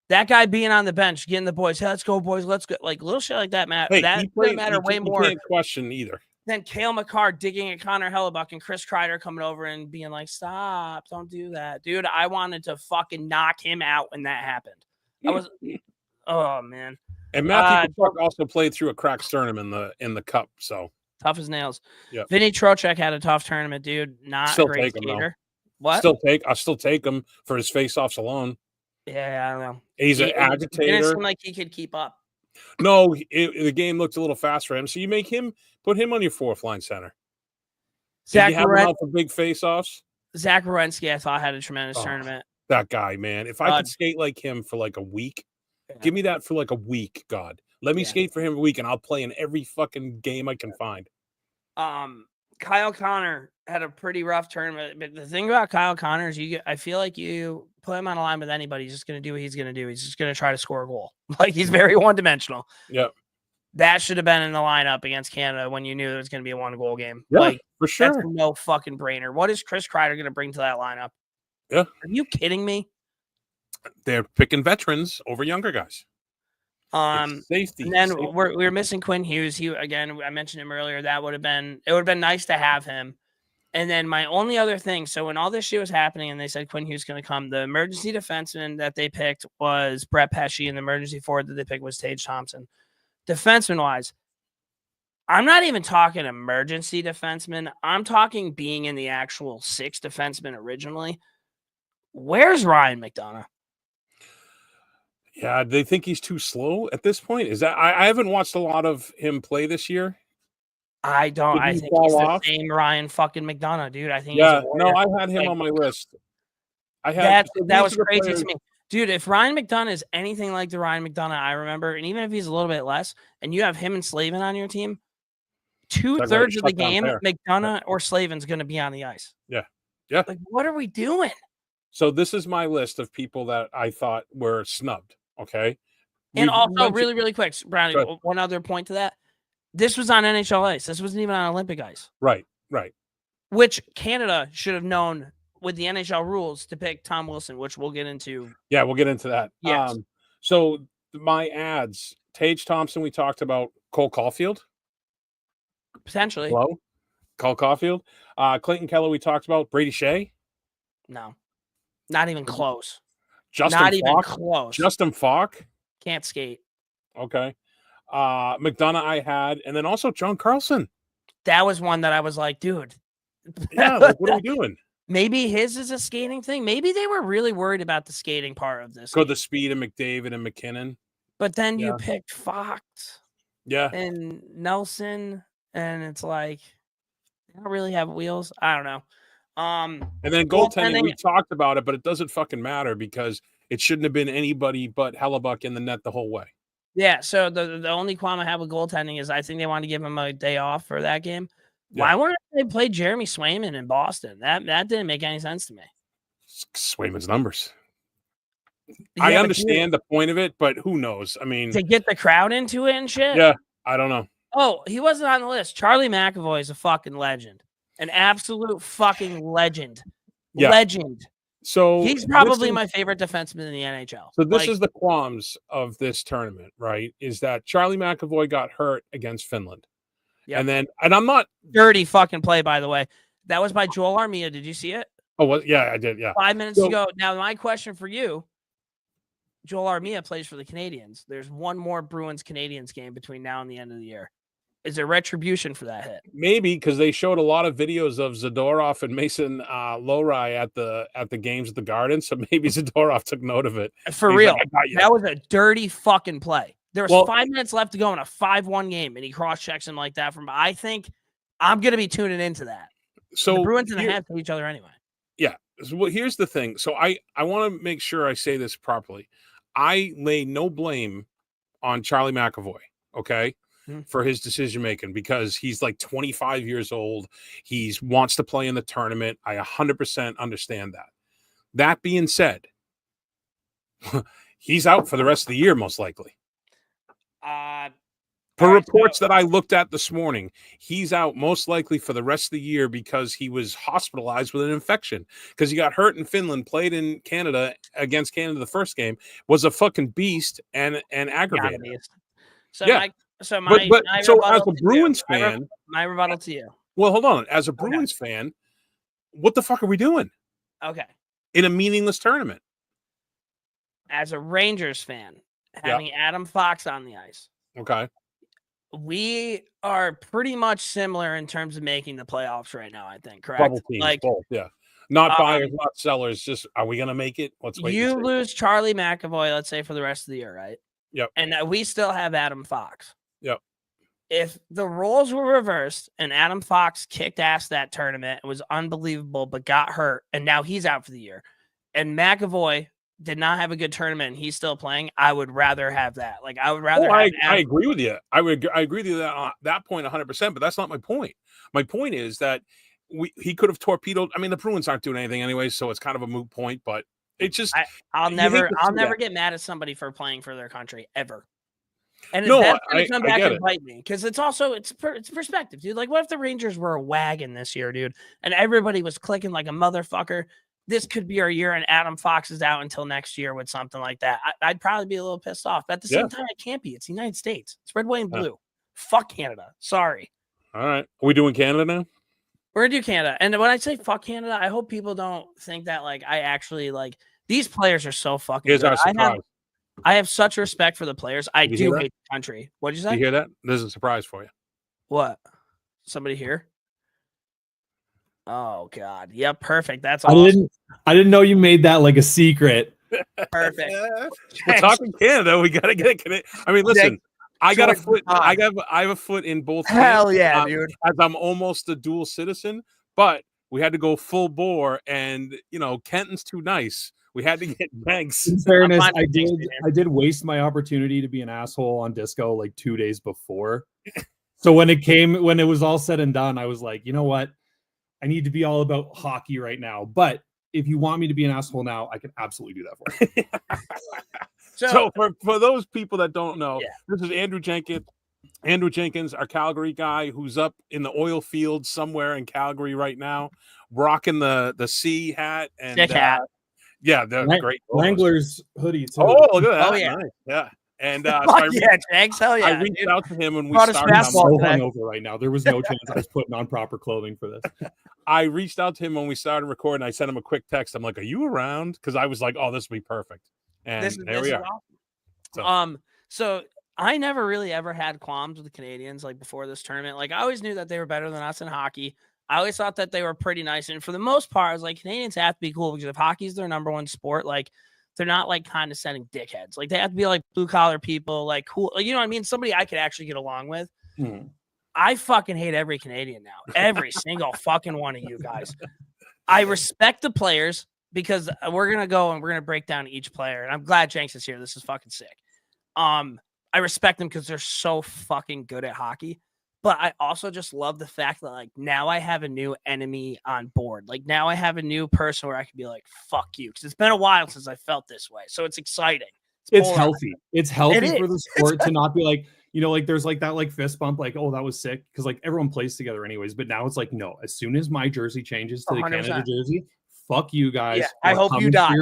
that guy being on the bench, getting the boys, hey, let's go, boys, let's go. Like, little shit like that, Matt. That doesn't matter way more. Can't question either. Than Cale Makar digging at Connor Hellebuck and Chris Kreider coming over and being like, stop, don't do that. Dude, I wanted to fucking knock him out when that happened. Oh, man. And Matthew Kachuk also played through a cracked sternum in the cup, so. Tough as nails. Yeah. Vinny Trocheck had a tough tournament, dude. Not a great skater. What? I'll still take him for his face-offs alone. Yeah, I don't know. He's an agitator. It didn't seem like he could keep up. No, the game looked a little fast for him. So you put him on your fourth line center. Did you have him out for big face-offs? Zach Werenski, I thought, had a tremendous tournament. That guy, man. If I could skate like him for like a week, give me that for like a week, God. Let me skate for him a week, and I'll play in every fucking game I can find. Kyle Connor had a pretty rough tournament, but the thing about Kyle Connor is I feel like you put him on a line with anybody, he's just going to do what he's going to do. He's just going to try to score a goal. Like, he's very one-dimensional. Yep. That should have been in the lineup against Canada when you knew it was going to be a one-goal game. Yeah, like, for sure. That's no fucking brainer. What is Chris Kreider going to bring to that lineup? Yeah. Are you kidding me? They're picking veterans over younger guys. Safety. And then we're missing Quinn Hughes. Again, I mentioned him earlier. It would have been nice to have him. And then my only other thing, so when all this shit was happening and they said Quinn Hughes going to come, the emergency defenseman that they picked was Brett Pesce, and the emergency forward that they picked was Tage Thompson. Defenseman-wise, I'm not even talking emergency defenseman. I'm talking being in the actual 6 defenseman originally. Where's Ryan McDonough? Yeah, they think he's too slow at this point. Is that I haven't watched a lot of him play this year. I don't. I think he's the same Ryan fucking McDonough, dude. I think. Yeah, no, I had him on my list. That was crazy to me, dude. If Ryan McDonough is anything like the Ryan McDonough I remember, and even if he's a little bit less, and you have him and Slavin on your team, 2/3 of the game, McDonough or Slavin's going to be on the ice. Yeah. Like, what are we doing? So this is my list of people that I thought were snubbed. Okay. And also, really, really quick, Brownie, one other point to that. This was on NHL ice. This wasn't even on Olympic ice. Right. Which Canada should have known with the NHL rules to pick Tom Wilson, which we'll get into. Yeah, we'll get into that. Yes. So my ads, Tage Thompson, we talked about. Cole Caulfield. Potentially. Hello? Cole Caulfield. Clayton Keller, we talked about. Brady Shea. No. Not even close. Even close. Justin Falk. Can't skate. Okay. McDonough I had, and then also John Carlson. That was one that I was like, dude. Yeah, like, what are we doing? Maybe his is a skating thing. Maybe they were really worried about the skating part of this. The speed of McDavid and McKinnon. But then you picked Fox. Yeah. And Nelson, and it's like, they don't really have wheels. I don't know. And then goaltending, we talked about it, but it doesn't fucking matter because it shouldn't have been anybody but Hellebuck in the net the whole way. Yeah, so the only qualm I have with goaltending is I think they wanted to give him a day off for that game. Yeah. Why weren't they play Jeremy Swayman in Boston? That didn't make any sense to me. Swayman's numbers. Yeah, I understand the point of it, but who knows? I mean, to get the crowd into it and shit. Yeah, I don't know. Oh, he wasn't on the list. Charlie McAvoy is a fucking legend. An absolute fucking legend. Yeah. Legend. So he's probably my favorite defenseman in the NHL. So this is the qualms of this tournament, right? Is that Charlie McAvoy got hurt against Finland. Yep. And I'm not dirty fucking play, by the way. That was by Joel Armia. Did you see it? Oh, well, yeah, I did. Yeah. 5 minutes ago. Now, my question for you, Joel Armia plays for the Canadiens. There's one more Bruins-Canadiens game between now and the end of the year. Is there retribution for that hit? Maybe, because they showed a lot of videos of Zadorov and Mason Lohrei at the games at the Garden, so maybe Zadorov took note of it. For real, that was a dirty fucking play. There was 5 minutes left to go in a 5-1 game, and he cross-checks him like that. I think I'm going to be tuning into that. So the Bruins and the half to each other anyway. Yeah. Well, here's the thing. So I want to make sure I say this properly. I lay no blame on Charlie McAvoy, okay? For his decision making, because he's like 25 years old. He wants to play in the tournament. I 100% understand that. That being said, he's out for the rest of the year, most likely. Per reports that I looked at this morning, he's out most likely for the rest of the year because he was hospitalized with an infection because he got hurt in Finland, played in Canada against Canada the first game, was a fucking beast and aggravated. So yeah. So as a Bruins fan, my rebuttal to you. Well, hold on. As a Bruins fan, what the fuck are we doing? Okay. In a meaningless tournament. As a Rangers fan, having Adam Fox on the ice. Okay. We are pretty much similar in terms of making the playoffs right now, I think, correct? Bubble teams, both, yeah. Not buyers, not sellers. Just, are we going to make it? Let's wait. You lose Charlie McAvoy, let's say, for the rest of the year, right? Yep. And we still have Adam Fox. Yep. If the roles were reversed and Adam Fox kicked ass that tournament, it was unbelievable, but got hurt, and now he's out for the year, and McAvoy did not have a good tournament and he's still playing, I would rather have that. Like I would rather I agree with you. I agree with you that point 100%, but that's not my point. My point is that he could have torpedoed. I mean, the Bruins aren't doing anything anyway, so it's kind of a moot point, but it's just I'll never get mad at somebody for playing for their country ever. And no, that's going to come back and bite me because it's perspective, dude. Like, what if the Rangers were a wagon this year, dude, and everybody was clicking like a motherfucker? This could be our year, and Adam Fox is out until next year with something like that. I'd probably be a little pissed off. But at the same time, it can't be. It's the United States. It's red, white, and blue. Fuck Canada. Sorry. All right. Are we doing Canada now? We're going to do Canada. And when I say fuck Canada, I hope people don't think that, like, I actually, like, these players are so fucking Here's good. our surprise. I have such respect for the players. I do hate the country. What did you say? You hear that? There's a surprise for you. What? Somebody here? Oh God! Yep, perfect. That's awesome. I didn't know you made that like a secret. Perfect. We're talking Canada. We gotta get it. I mean, listen. I got a foot. I have a foot in both. Hell yeah, dude! As I'm almost a dual citizen, but we had to go full bore, and Kenton's too nice. We had to get Banks. In fairness, I did waste my opportunity to be an asshole on Disco like 2 days before. So when it was all said and done, I was like, you know what? I need to be all about hockey right now. But if you want me to be an asshole now, I can absolutely do that for you. So for those people that don't know, this is Andrew Jenkins. Andrew Jenkins, our Calgary guy, who's up in the oil field somewhere in Calgary right now, rocking the C hat and sick hat. Yeah, they're great. Wranglers hoodie too. Oh, look at that! Oh yeah, nice. Yeah. And Jenks, hell yeah! I reached out to him when we started. I'm so hungover right now. There was no chance I was putting on proper clothing for this. I reached out to him when we started recording. I sent him a quick text. I'm like, "Are you around?" Because I was like, "Oh, this will be perfect." And there we are. Awesome. So I never really ever had qualms with the Canadians like before this tournament. Like I always knew that they were better than us in hockey. I always thought that they were pretty nice. And for the most part, I was like, Canadians have to be cool because if hockey's their number one sport, like they're not like condescending dickheads. Like they have to be like blue collar people, like cool. You know what I mean? Somebody I could actually get along with. I fucking hate every Canadian now. Every single fucking one of you guys. I respect the players because we're going to go and we're going to break down each player. And I'm glad Jenks is here. This is fucking sick. I respect them because they're so fucking good at hockey. But I also just love the fact that, like, now I have a new enemy on board. Like, now I have a new person where I can be like, fuck you. Because it's been a while since I felt this way. So it's exciting. It's healthy. It's healthy for the sport to not be like, like there's like that like fist bump, like, oh, that was sick. Because like everyone plays together anyways. But now it's like, no, as soon as my jersey changes to the 100%. Canada jersey, fuck you guys. Yeah, I hope you die.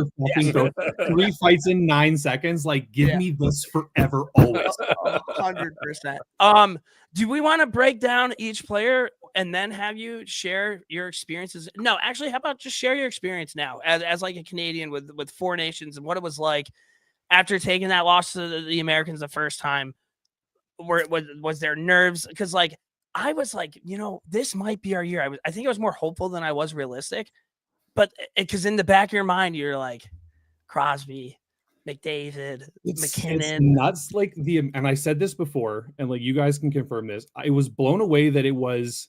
3 fights in 9 seconds. Like, give me this forever, always. 100%. Do we want to break down each player and then have you share your experiences? No, actually, how about just share your experience now as like a Canadian with Four Nations and what it was like after taking that loss to the Americans the first time? Was there nerves? Because like I was like, this might be our year. I think I was more hopeful than I was realistic. But because in the back of your mind, you're like Crosby, McDavid, McKinnon. It's nuts. Like and I said this before, and like you guys can confirm this. I was blown away that it was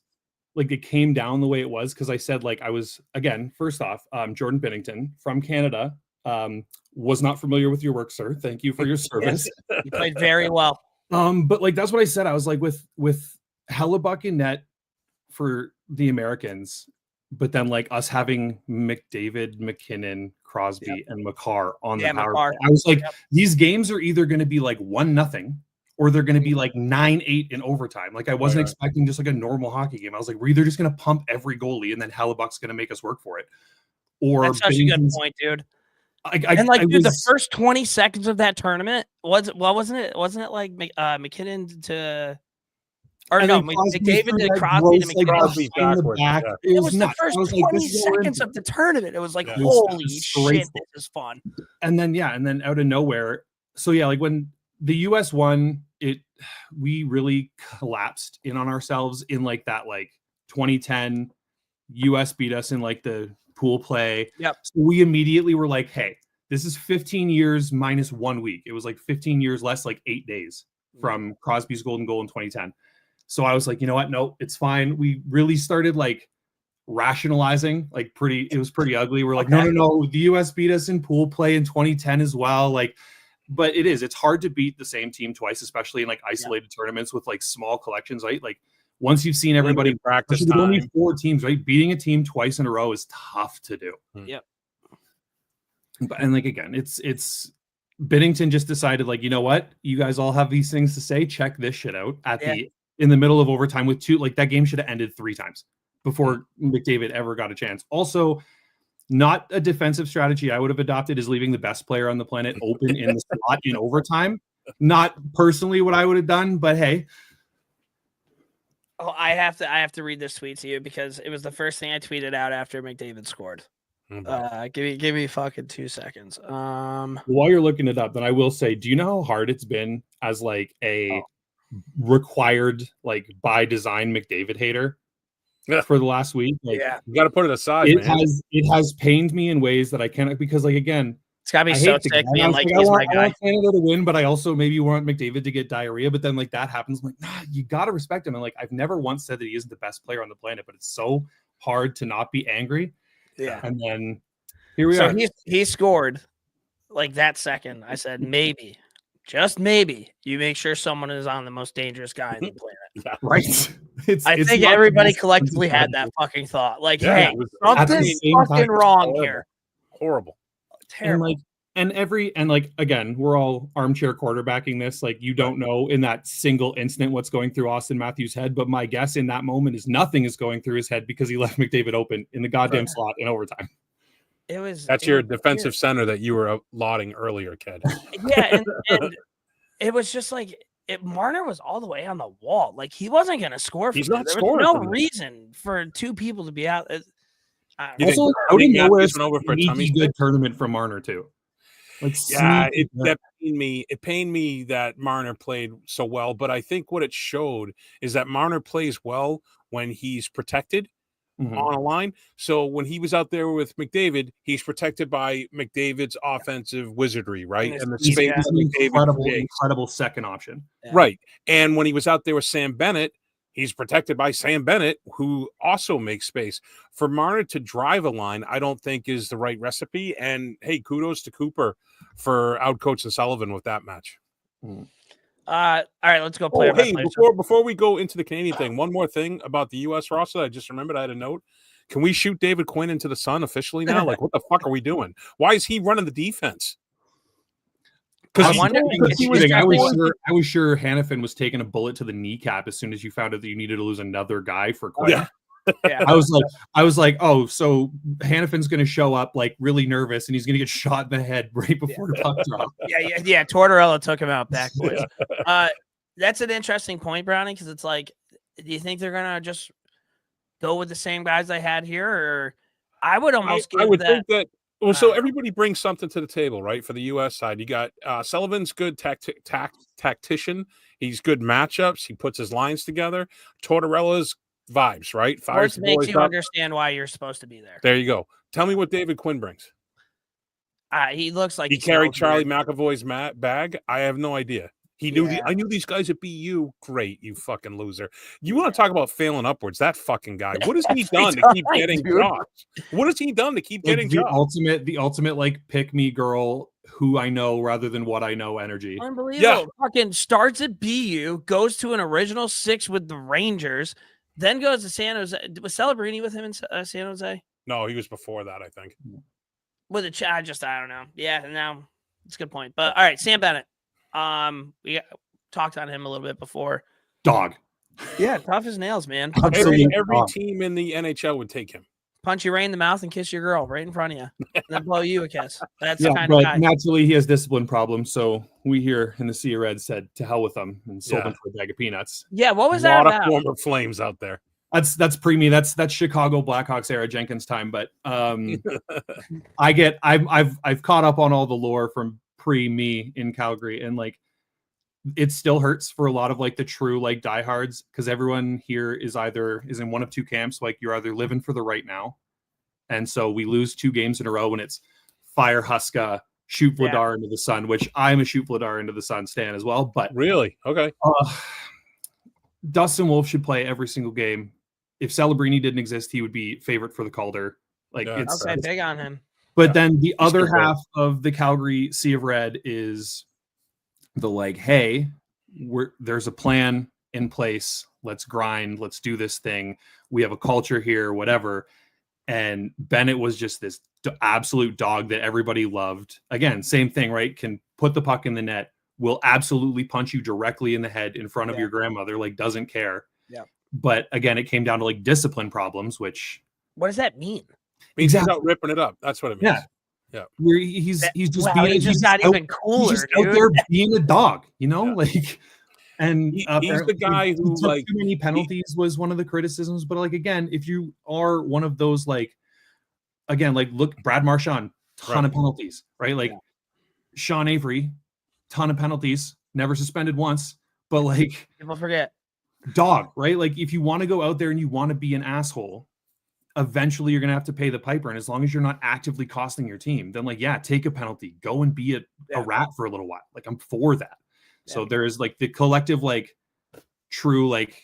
like it came down the way it was because I said like I was again. First off, Jordan Binnington from Canada. Was not familiar with your work, sir. Thank you for your service. You played very well. But like that's what I said. I was like with Hellebuck in net for the Americans. But then, like us having McDavid, McKinnon, Crosby, and Makar on the power play, I was like, these games are either going to be like 1-0 or they're going to be like 9-8 in overtime. Like I wasn't expecting just like a normal hockey game. I was like, we're either just going to pump every goalie and then Hellebuck's going to make us work for it. Or that's such a good point, dude. The first 20 seconds of that tournament wasn't it like McKinnon to. Or no, McDavid to Crosby to McCrosby in the back. It was the first 20 seconds of the tournament. It was like, holy shit, this is fun. And then out of nowhere. So yeah, like when the US won, we really collapsed in on ourselves in like that, like 2010 US beat us in like the pool play. Yep. So we immediately were like, hey, this is 15 years minus 1 week. It was like 15 years less, like 8 days from Crosby's golden goal in 2010. So I was like, you know what? No, it's fine. We really started like rationalizing, like it was pretty ugly. We're like, no, the US beat us in pool play in 2010 as well. Like, but it's hard to beat the same team twice, especially in like isolated tournaments with like small collections, right? Like once you've seen everybody practice with only 4 teams, right? Beating a team twice in a row is tough to do. Yep. But, and like, again, it's Binnington just decided, like, you know what? You guys all have these things to say. Check this shit out in the middle of overtime with 2. Like, that game should have ended 3 times before McDavid ever got a chance. Also, not a defensive strategy I would have adopted is leaving the best player on the planet open in the slot in overtime. Not personally what I would have done, but hey. Oh, I have to read this tweet to you because it was the first thing I tweeted out after McDavid scored. Give me fucking 2 seconds. While you're looking it up, then I will say, do you know how hard it's been as like a required, like by design McDavid hater for the last week? Like, you got to put it aside. It has pained me in ways that I cannot, because like, again, it's gotta be so sick being like, he's my guy. I want Canada to win, but I also maybe want McDavid to get diarrhea. But then like that happens, I'm like, nah, you gotta respect him. And like, I've never once said that he isn't the best player on the planet, but it's so hard to not be angry. Yeah. And then here we are. He scored like that second. I said, maybe, just maybe, you make sure someone is on the most dangerous guy on the planet. Right. I think everybody collectively had that fucking thought. Like, hey, something's fucking wrong here. Horrible. Terrible. And like again, we're all armchair quarterbacking this. Like, you don't know in that single instant what's going through Austin Matthews' head, but my guess in that moment is nothing is going through his head because he left McDavid open in the goddamn slot in overtime. That's your defensive center that you were lauding earlier, Ked. Yeah, and it was just like Marner was all the way on the wall. Like, he wasn't going to score. He's not scoring. There was no reason for 2 people to be out. Also, out of nowhere, a good tournament from Marner too. Like, that pained me that Marner played so well. But I think what it showed is that Marner plays well when he's protected on a line. So when he was out there with McDavid, he's protected by McDavid's offensive wizardry, right? And the space incredible second option, right? And when he was out there with Sam Bennett, he's protected by Sam Bennett, who also makes space. For Marner to drive a line, I don't think is the right recipe. And hey, kudos to Cooper for outcoaching Sullivan with that match. All right, let's go play. Before we go into the Canadian thing, one more thing about the U.S. roster. I just remembered I had a note. Can we shoot David Quinn into the sun officially now? Like, what the fuck are we doing? Why is he running the defense? I was sure Hannafin was taking a bullet to the kneecap as soon as you found out that you needed to lose another guy for Quinn. Yeah. I was like, oh, so Hannafin's going to show up like really nervous and he's going to get shot in the head right before the puck drop. Yeah. Tortorella took him out back, boys. That's an interesting point, Brownie, because it's like, do you think they're going to just go with the same guys they had here? Or I would almost think that. Well, so everybody brings something to the table, right? For the U.S. side, you got Sullivan's good tactician. He's good matchups. He puts his lines together. Tortorella's vibes, right? Sports makes you understand why you're supposed to be there. There you go. Tell me what David Quinn brings. He looks like he carried Charlie McAvoy's bag. I have no idea. He knew I knew these guys at BU. Great, you fucking loser. You want to talk about failing upwards? That fucking guy. What has he done to keep getting jobs? What has he done to keep getting jobs? The ultimate like pick me girl who I know rather than what I know energy. Unbelievable. Yeah. Fucking starts at BU, goes to an original 6 with the Rangers, then goes to San Jose. Was Celebrini with him in San Jose? No, he was before that, I think. With a I don't know. Yeah, no, it's a good point. But all right, Sam Bennett. We talked on him a little bit before. Dog. Yeah, tough as nails, man. Every team in the NHL would take him. Punch you right in the mouth and kiss your girl right in front of you, and then blow you a kiss. That's the kind of guy. Naturally, he has discipline problems, so we here in the Sea of Red said to hell with them and sold them for a bag of peanuts. Yeah, what was that? A lot of former Flames out there. That's pre-me. That's Chicago Blackhawks era Jenkins time. But I've caught up on all the lore from pre-me in Calgary, and like it still hurts for a lot of like the true like diehards because everyone here is in one of 2 camps. Like you're either living for the right now, and so we lose 2 games in a row, and it's fire Huska, shoot Vladar into the sun, which I'm a shoot Vladar into the sun stan as well. But really, okay, Dustin Wolf should play every single game if Celebrini didn't exist, he would be favorite for the Calder. Like it's okay, big on him. But then the other half of the Calgary Sea of Red is the like, hey, there's a plan in place. Let's grind. Let's do this thing. We have a culture here, whatever. And Bennett was just this absolute dog that everybody loved. Again, same thing, right? Can put the puck in the net, will absolutely punch you directly in the head in front of your grandmother, like doesn't care. Yeah. But again, it came down to like discipline problems, which. What does that mean? Exactly. He's out ripping it up. That's what it means. Yeah. Where he's just being he's just got even cooler, he's just out there being a dog, like. And he's the guy who like too many penalties was one of the criticisms. But like again, if you are one of those like, again, like look, Brad Marchand, ton of penalties, right? Like Sean Avery, ton of penalties, never suspended once. But like people forget dog, right? Like if you want to go out there and you want to be an asshole, eventually you're gonna have to pay the piper. And as long as you're not actively costing your team, then like take a penalty, go and be a rat for a little while. Like I'm for that. So there is like the collective, like true, like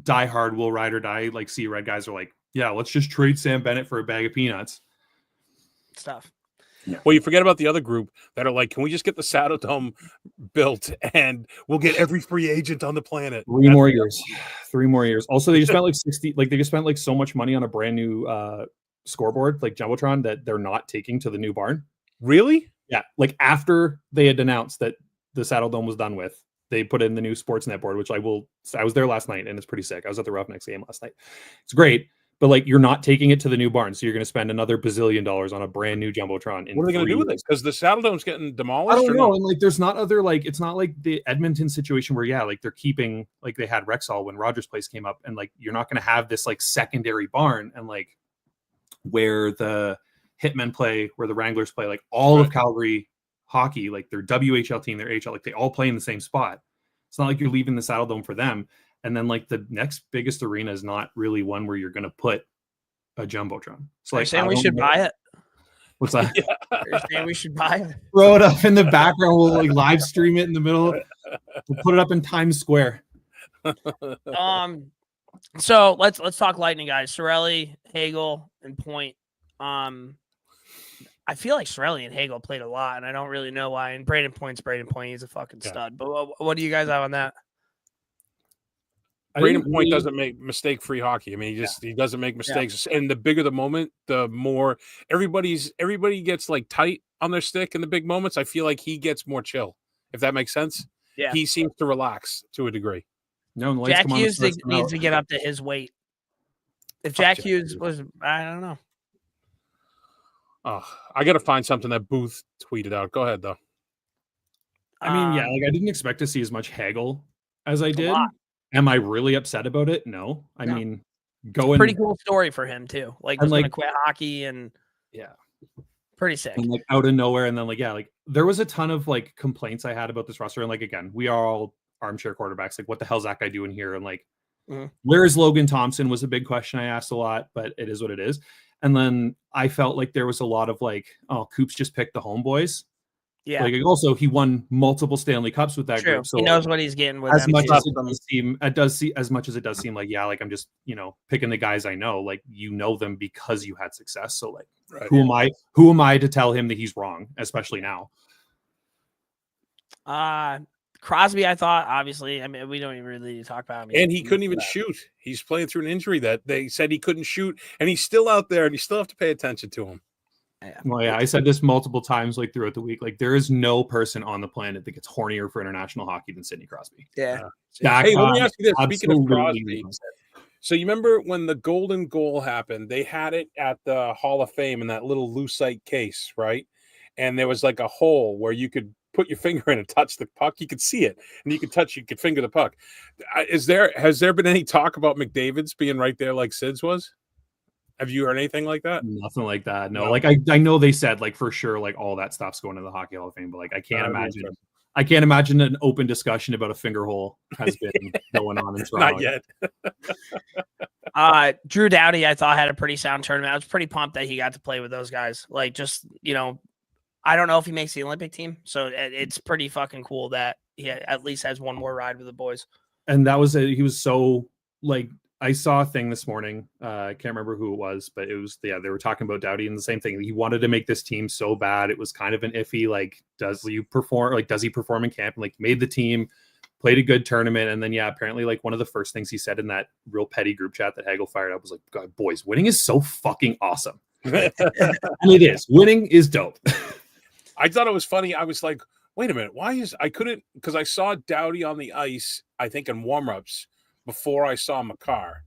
die hard, will ride or die, like Sea Red guys are like, yeah, let's just trade Sam Bennett for a bag of peanuts. Stuff. Yeah. Well, you forget about the other group that are like, can we just get the Saddle Dome built and we'll get every free agent on the planet? 3 more years. Also, they just spent like 60, like they just spent like so much money on a brand new scoreboard, like Jumbotron, that they're not taking to the new barn. Really? Yeah. Like after they had announced that the Saddle Dome was done with, they put in the new Sportsnet board, which I was there last night and it's pretty sick. I was at the Roughnecks game last night. It's great, but like you're not taking it to the new barn, so you're going to spend another bazillion dollars on a brand new Jumbotron. What are they going to do with it? Because the Saddle Dome's getting demolished. I don't know. And like there's not other, like it's not like the Edmonton situation where like they're keeping, like they had Rexall when Rogers Place came up, and like you're not going to have this like secondary barn and like where the Hitmen play, where the Wranglers play, like all of Calgary hockey, like their WHL team, their AHL, like they all play in the same spot. It's not like you're leaving the Saddle Dome for them. And then like the next biggest arena is not really one where you're going to put a Jumbotron. So like, saying we should buy it. What's that? You're saying we should buy it. Throw it up in the background. We'll like live stream it in the middle. We'll put it up in Times Square. So let's talk Lightning, guys. Sorelli, Hagel, and Point. I feel like Sorelli and Hagel played a lot, and I don't really know why. And Braden Point. He's a fucking stud. But what do you guys have on that? Braden Point doesn't make mistake-free hockey. I mean, he doesn't make mistakes. And the bigger the moment, the more everybody gets like tight on their stick in the big moments. I feel like he gets more chill, if that makes sense. Yeah, he seems to relax to a degree. No, Jack Hughes needs to get up to his weight. If Jack Hughes was, I don't know. Oh, I got to find something that Booth tweeted out. Go ahead, though. I mean, like I didn't expect to see as much Hagel as I did. Am I really upset about it? No. I mean, pretty cool story for him too. Like, was going to quit hockey and pretty sick. And like out of nowhere, and then like there was a ton of like complaints I had about this roster, and like again, we are all armchair quarterbacks. Like, what the hell's that guy doing here? And like, where is Logan Thompson was a big question I asked a lot, but it is what it is. And then I felt like there was a lot of like, oh, Coops just picked the homeboys. Yeah. Like also he won multiple Stanley Cups with that group. So he knows what he's getting with as much as it does seem like, like I'm just, picking the guys I know, like them because you had success. So like who am I to tell him that he's wrong, especially now? Crosby, I thought, obviously, I mean, we don't even really need to talk about him. And he couldn't even shoot. He's playing through an injury that they said he couldn't shoot, and he's still out there, and you still have to pay attention to him. Well, yeah, I said this multiple times, like throughout the week. Like, there is no person on the planet that gets hornier for international hockey than Sidney Crosby. Yeah. Hey, let me ask you this. Speaking of Crosby, so you remember when the golden goal happened? They had it at the Hall of Fame in that little lucite case, right? And there was like a hole where you could put your finger in and touch the puck. You could see it, and you could finger the puck. Has there been any talk about McDavid's being right there like Sid's was? Have you heard anything like that? Nothing like that. No. Like I know they said like for sure like all that stuff's going to the Hockey Hall of Fame, but like I can't imagine an open discussion about a finger hole has been going on in Toronto. Not yet. Drew Doughty, I thought, had a pretty sound tournament. I was pretty pumped that he got to play with those guys. Like, just, I don't know if he makes the Olympic team, so it's pretty fucking cool that he at least has one more ride with the boys. And that was he was so like, I saw a thing this morning. I can't remember who it was, but it was they were talking about Doughty and the same thing. He wanted to make this team so bad. It was kind of an iffy, like, does he perform in camp? And like made the team, played a good tournament, and then apparently like one of the first things he said in that real petty group chat that Hagel fired up was like, God, boys, winning is so fucking awesome. And it is. Winning is dope. I thought it was funny. I was like, wait a minute, because I saw Doughty on the ice, I think in warm-ups before I saw Makar.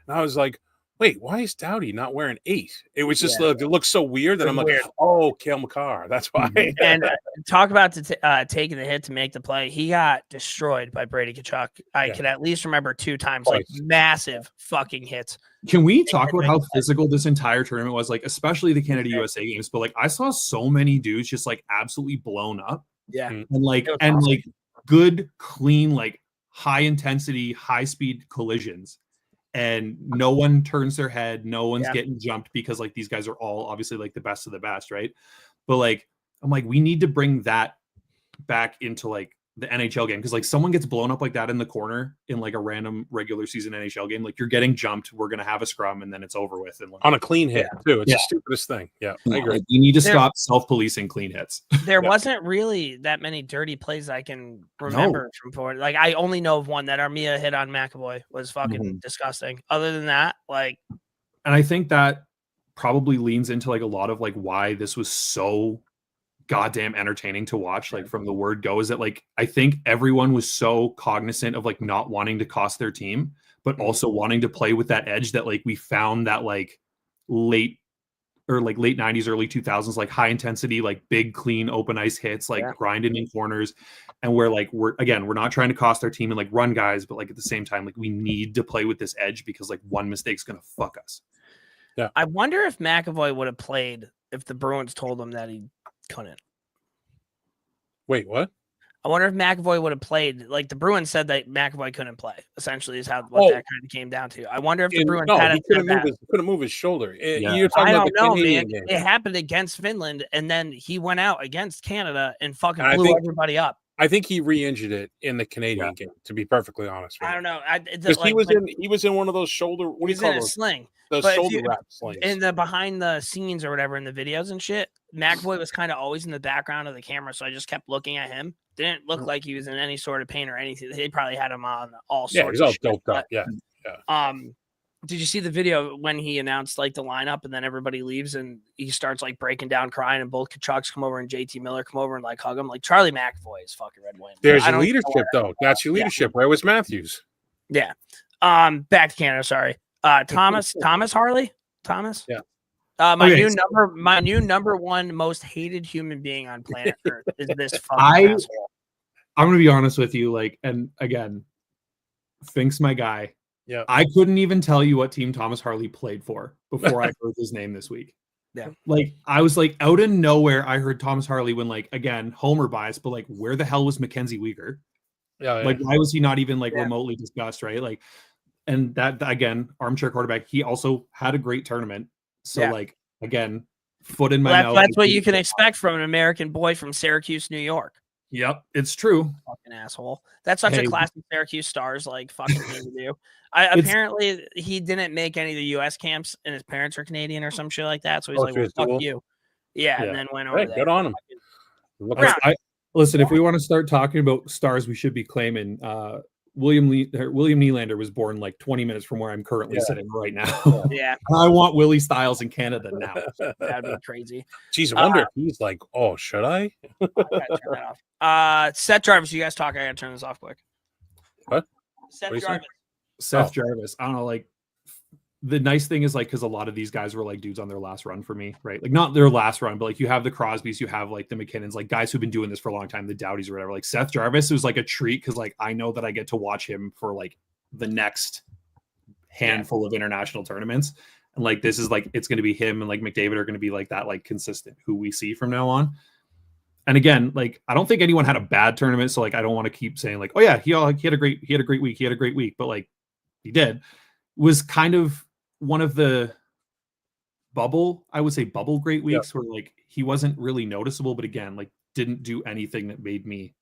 And I was like, wait, why is Doughty not wearing 8? It was just it looked so weird that I'm like, oh, Cale Makar. That's why. And talk about taking the hit to make the play. He got destroyed by Brady Tkachuk. I can at least remember 2 times, like massive fucking hits. Can we talk about how physical this entire tournament was? Like, especially the Canada USA games, but like I saw so many dudes just like absolutely blown up. Yeah. And like good, clean, like high intensity, high speed collisions. And no one turns their head, no one's getting jumped because like these guys are all obviously like the best of the best, right? But like I'm like, we need to bring that back into like the NHL game, because like someone gets blown up like that in the corner in like a random regular season NHL game, like you're getting jumped, we're gonna have a scrum and then it's over with. And like, on a clean hit too. It's the stupidest thing. I agree. Like, we need to stop self-policing clean hits. There wasn't really that many dirty plays I can remember from forward. Like I only know of one that Armia hit on McAvoy was fucking disgusting. Other than that, like, and I think that probably leans into like a lot of like why this was so goddamn entertaining to watch, like from the word go, is that like I think everyone was so cognizant of like not wanting to cost their team, but also wanting to play with that edge that like we found that like late 90s, early 2000s, like high intensity, like big clean open ice hits, like grinding in corners, and we're not trying to cost our team and like run guys, but like at the same time like we need to play with this edge because like one mistake's gonna fuck us. I wonder if McAvoy would have played if the Bruins told him that he couldn't. Wait, what? I wonder if McAvoy would have played. Like the Bruins said that McAvoy couldn't play. Essentially, is that kind of came down to. I wonder if the Bruins he couldn't move his shoulder. You're talking I about don't know, Canadian man. game. It happened against Finland, and then he went out against Canada and fucking blew everybody up. I think he re-injured it in the Canadian game. To be perfectly honest, I don't know. He was in one of those shoulder. What do you call those? Sling. Those shoulder wrap slings. In the behind the scenes or whatever in the videos and shit, McAvoy was kind of always in the background of the camera, so I just kept looking at him. Didn't look like he was in any sort of pain or anything. They probably had him on all sorts. He's all of shit. doped up. Yeah. Did you see the video when he announced like the lineup and then everybody leaves and he starts like breaking down crying and both Kachucks come over and JT Miller come over and like hug him? Like Charlie McAvoy is fucking Red Wing. There's your leadership though. That's your leadership. Where was Matthews? Yeah. Back to Canada. Sorry. Thomas Harley. Thomas. Yeah. My new number one most hated human being on planet Earth is this fucking asshole. I'm gonna be honest with you, like, and again, Fink's my guy. Yeah. I couldn't even tell you what team Thomas Harley played for before I heard his name this week. Yeah. Like I was like out of nowhere, I heard Thomas Harley when like again, Homer bias, but like where the hell was Mackenzie Weegar? Yeah. Like why was he not even like remotely discussed, right? Like, and that again, armchair quarterback, he also had a great tournament. So like again, foot in my mouth. That's what you can expect from an American boy from Syracuse, New York. Yep, it's true. Fucking asshole. That's such a classic Syracuse Stars like fucking thing to do. Apparently he didn't make any of the US camps and his parents are Canadian or some shit like that. So he's like, well, fuck you. Yeah, and then went over there. Good on him. Listen, if we want to start talking about stars, we should be claiming William Nylander was born like 20 minutes from where I'm currently sitting right now. Yeah. I want Willie Styles in Canada now. That'd be crazy. Jeez, I wonder if he's like, oh, should I? I gotta turn that off. Seth Jarvis, you guys talk. I gotta turn this off quick. What? Seth Jarvis. Seth Jarvis. I don't know, like the nice thing is like because a lot of these guys were like dudes on their last run for me, right? Like not their last run, but like you have the Crosbys, you have like the McKinnons, like guys who've been doing this for a long time, the Dowdies or whatever. Like Seth Jarvis was like a treat because like I know that I get to watch him for like the next handful of international tournaments. And like this is like it's going to be him and like McDavid are going to be like that like consistent who we see from now on. And again, like I don't think anyone had a bad tournament, so like I don't want to keep saying like, oh yeah, he had a great week, but like he did was kind of one of the bubble great weeks where like he wasn't really noticeable, but again, like didn't do anything that made me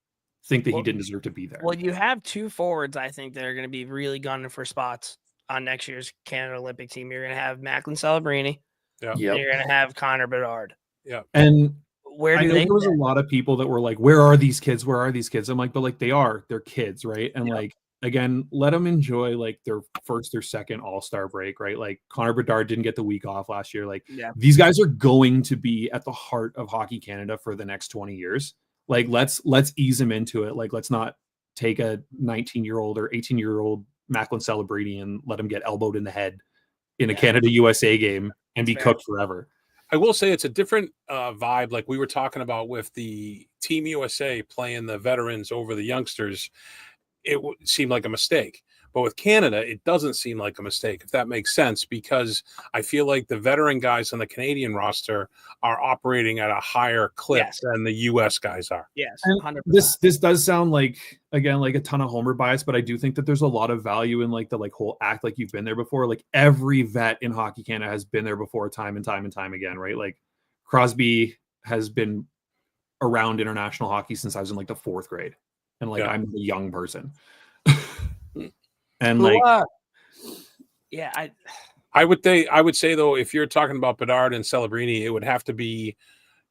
think that he didn't deserve to be there. Well, you have two forwards, I think, that are going to be really gunning for spots on next year's Canada Olympic team. You're going to have Macklin Celebrini. Yeah. And you're going to have Connor Bedard. Yeah. And where I do know they there was a lot of people that were like, where are these kids? Where are these kids? I'm like, but like they're kids, right? And like, again, let them enjoy like their first or second all-star break, right? Like Connor Bedard didn't get the week off last year. Like these guys are going to be at the heart of Hockey Canada for the next 20 years. Like let's ease them into it. Like let's not take a 19-year-old or 18-year-old Macklin Celebrini and let him get elbowed in the head in a Canada USA game and be cooked forever. I will say it's a different vibe, like we were talking about with the Team USA playing the veterans over the youngsters. It seemed like a mistake. But with Canada, it doesn't seem like a mistake, if that makes sense, because I feel like the veteran guys on the Canadian roster are operating at a higher clip than the U.S. guys are. Yes, 100%. This does sound like, again, like a ton of homer bias, but I do think that there's a lot of value in like the like whole act like you've been there before. Like every vet in Hockey Canada has been there before, time and time and time again, right? Like Crosby has been around international hockey since I was in like the 4th grade, and like I'm a young person. And like, I would say though, if you're talking about Bedard and Celebrini, it would have to be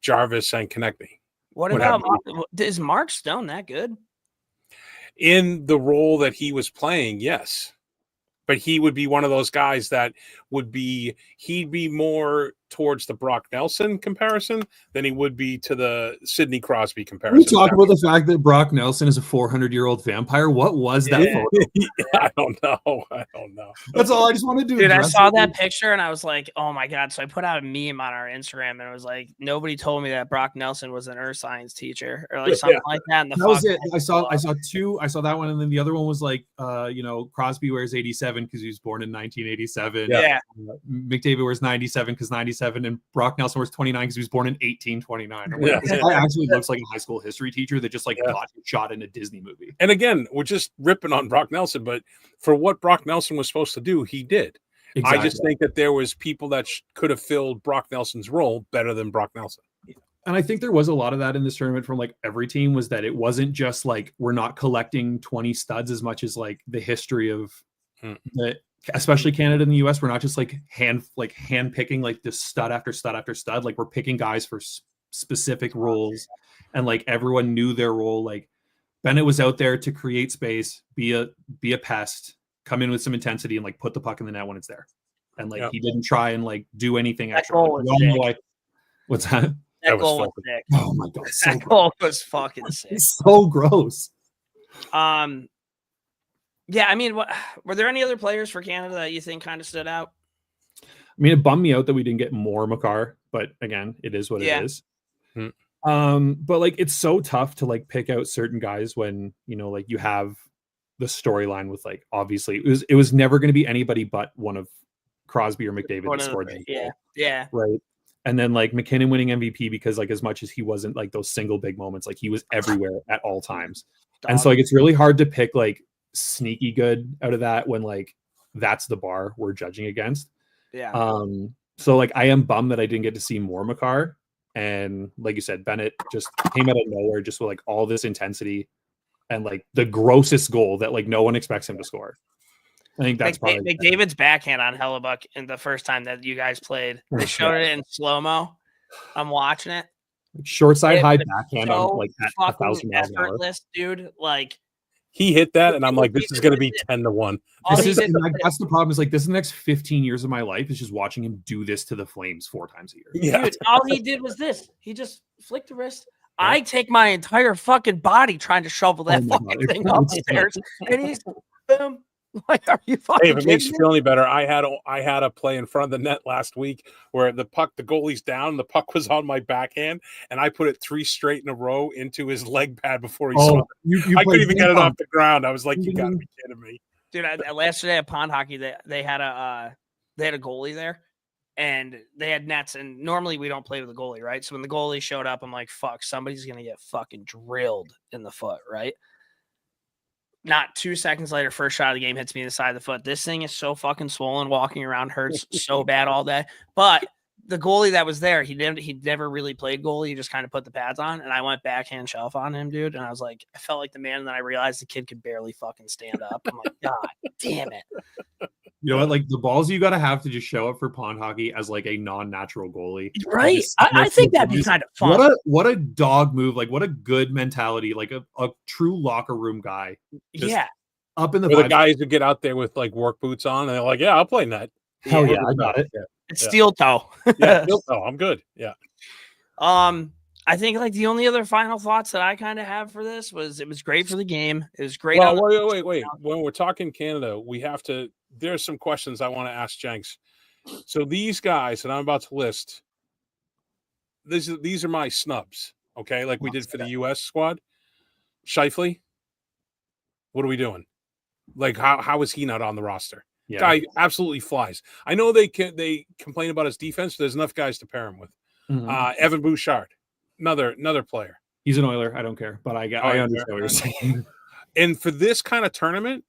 Jarvis and Konechny. What about is Mark Stone that good? In the role that he was playing, yes. But he would be one of those guys that he'd be more towards the Brock Nelson comparison than he would be to the Sidney Crosby comparison. We talk about the fact that Brock Nelson is a 400-year-old vampire. What was that photo? I don't know. That's all I just want to do. Dude, I saw that picture and I was like, oh my God. So I put out a meme on our Instagram and it was like, nobody told me that Brock Nelson was an earth science teacher or like something like that. And that was it. I saw two. I saw that one. And then the other one was like, Crosby wears 87 because he was born in 1987. Yeah. McDavid wears 97 because 97. And Brock Nelson wears 29 because he was born in 1829. This guy actually looks like a high school history teacher that just got shot in a Disney movie. And again, we're just ripping on Brock Nelson, but for what Brock Nelson was supposed to do, he did. Exactly. I just think that there was people that could have filled Brock Nelson's role better than Brock Nelson. And I think there was a lot of that in this tournament from like every team, was that it wasn't just like we're not collecting 20 studs as much as like the history of the, especially Canada and the US. We're not just like hand picking like this stud after stud after stud. Like we're picking guys for specific roles, and like everyone knew their role. Like Bennett was out there to create space, be a pest, come in with some intensity, and like put the puck in the net when it's there. And like he didn't try and like do anything extra. Like, what's that? That goal was sick. Oh my God, that goal was fucking sick. It's so gross. Yeah, I mean, were there any other players for Canada that you think kind of stood out? I mean, it bummed me out that we didn't get more Makar, but again, it is what it is. But like, it's so tough to like pick out certain guys when, like you have the storyline with like, obviously it was never going to be anybody but one of Crosby or McDavid that scored that goal. Yeah. Right. And then like McKinnon winning MVP because like as much as he wasn't like those single big moments, like he was everywhere at all times. And so like, it's really hard to pick like sneaky good out of that when like that's the bar we're judging against. So like I am bummed that I didn't get to see more Makar, and like you said, Bennett just came out of nowhere just with like all this intensity and like the grossest goal that like no one expects him to score. I think that's probably McDavid's backhand on Hellebuck in the first time that you guys played. They showed it in slow-mo. I'm watching it. Short side high backhand on like at 1,000 miles an hour. Effortless, dude. Like he hit that, and I'm like, this is going to be 10-1. That's the problem. Is like this is the next 15 years of my life is just watching him do this to the Flames 4 times a year. Yeah. Dude, all he did was this. He just flicked the wrist. Yeah. I take my entire fucking body trying to shovel that fucking thing upstairs, and he's boom. Like, are you fucking? Hey, if it makes you feel any better, I had a play in front of the net last week where the goalie's down, the puck was on my backhand, and I put it 3 straight in a row into his leg pad before he saw it. I couldn't even get it off the ground. I was like, "You gotta be kidding me, dude!" Last day at Pond Hockey, they had a goalie there, and they had nets. And normally we don't play with the goalie, right? So when the goalie showed up, I'm like, "Fuck, somebody's gonna get fucking drilled in the foot," right? Not 2 seconds later, first shot of the game hits me in the side of the foot. This thing is so fucking swollen. Walking around hurts so bad all day. But the goalie that was there, he never really played goalie. He just kind of put the pads on, and I went backhand shelf on him, dude. And I was like, I felt like the man. And then I realized the kid could barely fucking stand up. I'm like, God damn it. You know what? Like the balls you got to have to just show up for pond hockey as like a non-natural goalie, right? I think that'd be kind of fun. What a dog move! Like what a good mentality! Like a true locker room guy. Yeah, up in the guys who get out there with like work boots on and they're like, "Yeah, I'll play net." Hell yeah, I got it. It's steel toe. Steel toe. I'm good. Yeah. I think like the only other final thoughts that I kind of have for this was it was great for the game. It was great. Well, wait. When we're talking Canada, we have to. There's some questions I want to ask Jenks. So these guys that I'm about to list, these are my snubs. Okay, like we did for the U.S. squad. Scheifele, what are we doing? Like how is he not on the roster? Yeah. Guy absolutely flies. I know they complain about his defense, but there's enough guys to pair him with. Evan Bouchard. Another player. He's an Oiler. I don't care, but I understand what you're saying. And for this kind of tournament,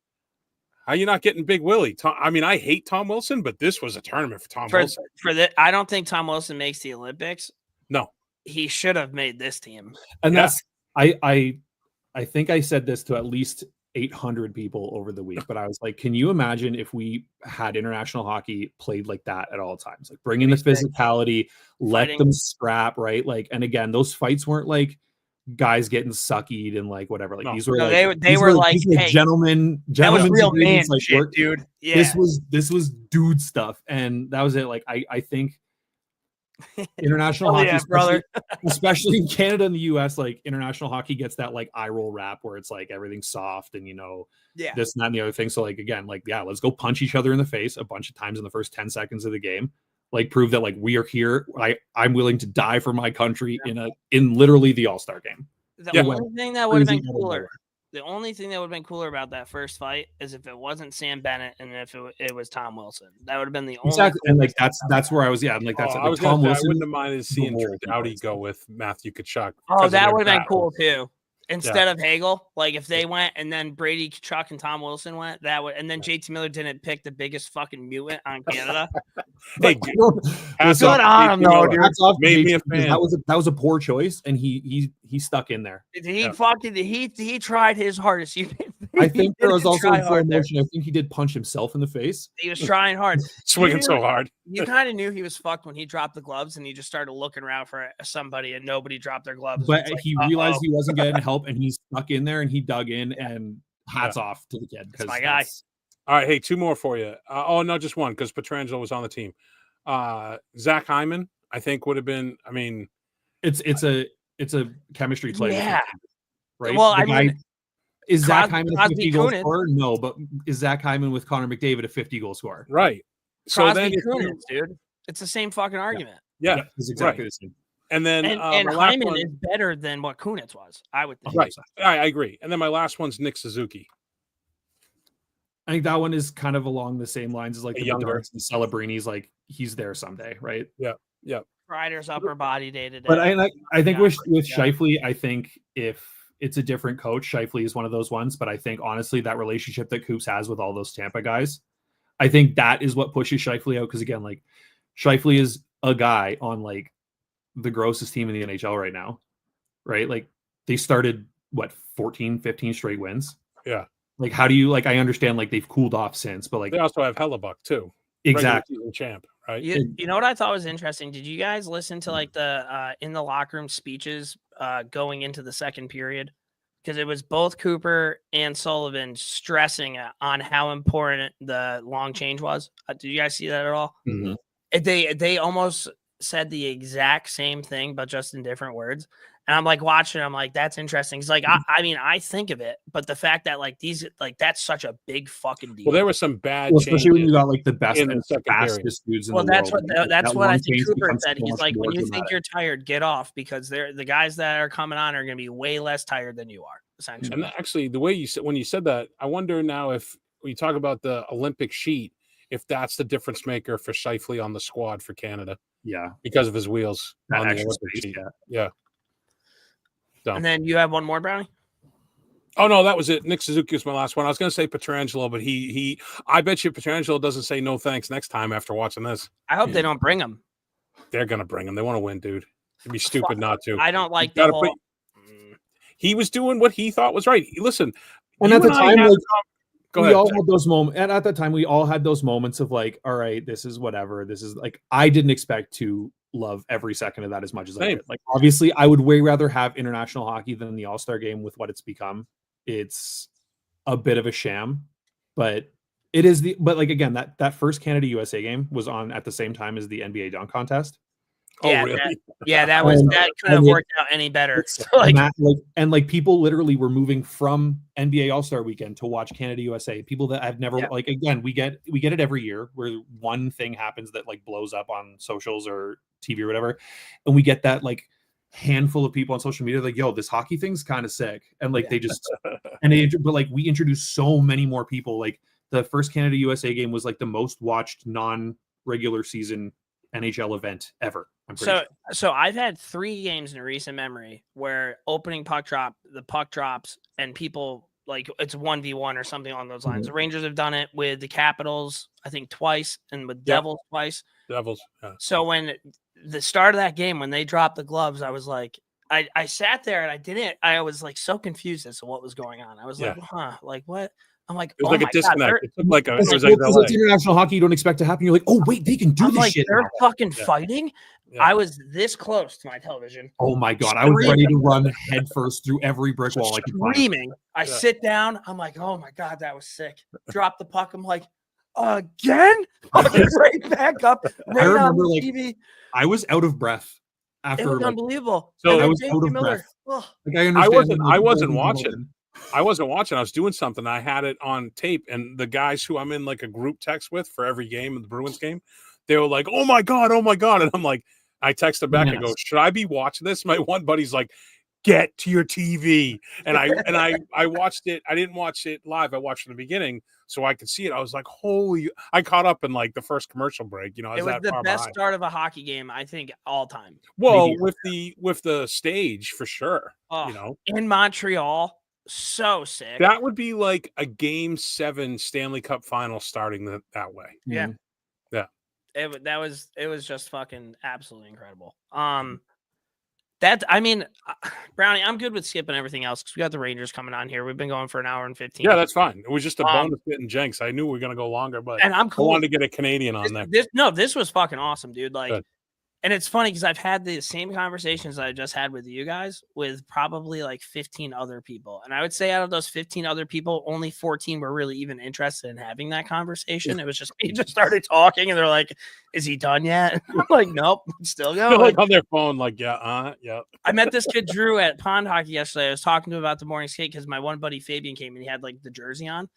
how are you not getting Big Willie? I hate Tom Wilson, but this was a tournament for Tom Wilson. I don't think Tom Wilson makes the Olympics. No, he should have made this team. And that's I think I said this to at least 800 people over the week, but I was like, can you imagine if we had international hockey played like that at all times? Like bring in the physicality, let them scrap, right? Like, and again, those fights weren't like guys getting suckied and like whatever. Like these were they were like hey, gentlemen, that was real man like, shit, dude. Yeah, this was dude stuff, and that was it. Like I think international hockey, especially in Canada and the US, like international hockey gets that like eye roll rap where it's like everything's soft and this and that and the other thing. So like again, like let's go punch each other in the face a bunch of times in the first 10 seconds of the game. Like prove that like we are here. I'm willing to die for my country in literally the All-Star game. The only thing that would have been cooler. The only thing that would have been cooler about that first fight is if it wasn't Sam Bennett and if it was Tom Wilson. That would have been the only. Exactly, and like that's where I was. Yeah, and like that's I Tom Wilson. I wouldn't have minded seeing Doughty go with Matthew Tkachuk. Oh, that would have been cool too. Instead of Hagel, like if they went and then Brady Tkachuk and Tom Wilson went, that would, and then JT Miller didn't pick the biggest fucking mutant on Canada. Hey, good on him though, dude. Made me a fan. That was a poor choice, and he stuck in there. He tried his hardest. I think there was also a slow motion. I think he did punch himself in the face. He was trying hard, swinging so hard. You kind of knew he was fucked when he dropped the gloves, and he just started looking around for somebody, and nobody dropped their gloves. But he realized he wasn't getting help. And he stuck in there and he dug in, and hats off to the kid. That's my guy. All right. Hey, two more for you. No, just one, because Pietrangelo was on the team. Zach Hyman, I think would have been, it's a chemistry play. Yeah. Right. Well, is Zach Hyman a 50-goal scorer? No, but is Zach Hyman with Connor McDavid a 50-goal scorer? Right. So then dude, it's the same fucking argument. Yeah, it's exactly the same. And then and Hyman is better than what Kunitz was, I would think. Right. I agree. And then my last one's Nick Suzuki. I think that one is kind of along the same lines as like the younger and Celebrini's, like he's there someday, right? Yeah. Yeah. Ryder's upper body day to day. But I think with Scheifele, I think if it's a different coach, Scheifele is one of those ones. But I think honestly, that relationship that Coops has with all those Tampa guys, I think that is what pushes Scheifele out. Because again, like Scheifele is a guy on like the grossest team in the NHL right now, right? Like they started 14, 15 straight wins. Yeah. Like how do you I understand like they've cooled off since, but like they also have Hellebuck too. Exactly. Champ, right? You know what I thought was interesting? Did you guys listen to like the in the locker room speeches going into the second period? Because it was both Cooper and Sullivan stressing on how important the long change was. Did you guys see that at all? Mm-hmm. They almost said the exact same thing, but just in different words. And I'm like watching, I'm like, that's interesting. It's like, I think of it, but the fact that like that's such a big fucking deal. Well, there was some bad especially when you got like the best and fastest dudes in the world. That's what I think Cooper said. He's like, when you think you're tired, get off, because the guys that are coming on are going to be way less tired than you are, essentially. And actually, the way you said, when you said that, I wonder now if we talk about the Olympic sheet, if that's the difference maker for Scheifele on the squad for Canada. Yeah. Because of his wheels that on the Olympic sheet. Yeah. And then you have one more, Brownie? Oh, no, that was it. Nick Suzuki was my last one. I was going to say Pietrangelo, but I bet you Pietrangelo doesn't say no thanks next time after watching this. I hope they don't bring him. They're going to bring him. They want to win, dude. It'd be stupid not to. I don't like the whole... He was doing what he thought was right. Listen. And at the time, Go we ahead. all had those moments, and at that time, we all had those moments of like, all right, this is whatever. This is like, I didn't expect to love every second of that as much as I Same. did. Like, obviously, I would way rather have international hockey than the All-Star game with what it's become. It's a bit of a sham, but it is but like again, that first Canada USA game was on at the same time as the NBA dunk contest. Oh, Yeah, really? that couldn't have worked out any better. So, like people literally were moving from NBA All-Star weekend to watch Canada USA. People that I've never like, again, we get it every year where one thing happens that like blows up on socials or TV or whatever, and we get that like handful of people on social media like, yo, this hockey thing's kind of sick, and like they just but like we introduced so many more people. Like the first Canada USA game was like the most watched non-regular season NHL event ever. So I've had 3 games in recent memory where opening puck drop, the puck drops, and people like it's 1v1 or something along those lines. The Rangers have done it with the Capitals, I think twice, and with Devils twice. Devils. Yeah. So when the start of that game, when they dropped the gloves, I was like, I sat there and I was like so confused as to what was going on. I was like, like what? I'm like, it was like a disconnect. It took like it's international hockey you don't expect to happen. You're like, oh wait, they can do this shit. They're fucking fighting. Yeah. I was this close to my television. Oh my god, I was ready to run headfirst through every brick wall. Screaming. I sit down. I'm like, oh my god, that was sick. Drop the puck. I'm like, again? Right back up. Right I remember like TV. I was out of breath after. It was unbelievable. So I was out of breath. Like, I wasn't watching. I wasn't watching. I was doing something. I had it on tape, and the guys who I'm in like a group text with for every game of the Bruins game, they were like, "Oh my god!" And I'm like, I texted back and go, "Should I be watching this?" My one buddy's like, "Get to your TV," and I watched it. I didn't watch it live. I watched it in the beginning so I could see it. I was like, "Holy!" I caught up in like the first commercial break. You know, it was the best start of a hockey game I think all time. Well, with the stage for sure. You know, in Montreal. So sick. That would be like a Game 7 Stanley Cup final starting that way. Yeah. Yeah. It was just fucking absolutely incredible. Brownie, I'm good with skipping everything else because we got the Rangers coming on here. We've been going for an hour and 15. Yeah, that's fine. It was just a bonus getting Jenks. I knew we were going to go longer, but I'm cool. I wanted to get a Canadian on there. This was fucking awesome, dude. Like, good. And it's funny because I've had the same conversations that I just had with you guys with probably like 15 other people. And I would say out of those 15 other people, only 14 were really even interested in having that conversation. It was just me just started talking and they're like, is he done yet? And I'm like, nope, still going. They're like on their phone, like, yeah. I met this kid, Drew, at Pond Hockey yesterday. I was talking to him about the morning skate because my one buddy, Fabian, came and he had like the jersey on.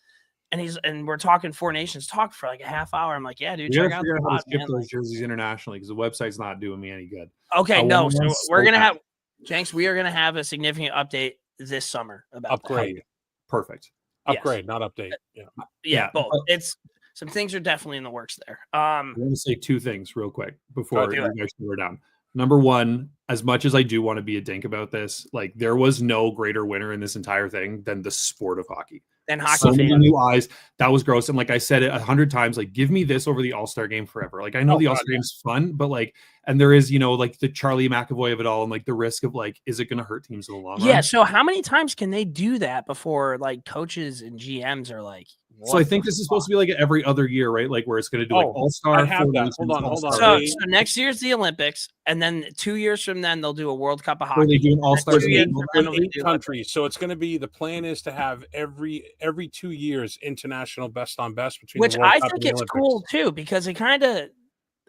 And we're talking Four Nations talk for like a half hour. I'm like, yeah, dude, check out the pod, skip those jerseys internationally because the website's not doing me any good. Okay, no, so we're gonna have Jenks. We are gonna have a significant update this summer about upgrade. That. Perfect. Upgrade, not update. Yeah, both. It's some things are definitely in the works there. I'm gonna say 2 things real quick before you guys slow down. Number one, as much as I do want to be a dink about this, like there was no greater winner in this entire thing than the sport of hockey. And hockey so many new eyes. That was gross. And like I said it 100 times, like give me this over the All-Star game forever. Like I know the All-Star game's fun, but like, and there is, like the Charlie McAvoy of it all, and like the risk of like, is it going to hurt teams in the long run? Yeah. So how many times can they do that before like coaches and GMs are like? So I think this is supposed to be like every other year, right? Like where it's going to do like All-Star. Hold on. So next year's the Olympics, and then 2 years from then they'll do a World Cup of hockey. They do an All-Stars in 8 countries. So it's going to be, the plan is to have every 2 years international best on best between. Which I think it's cool too because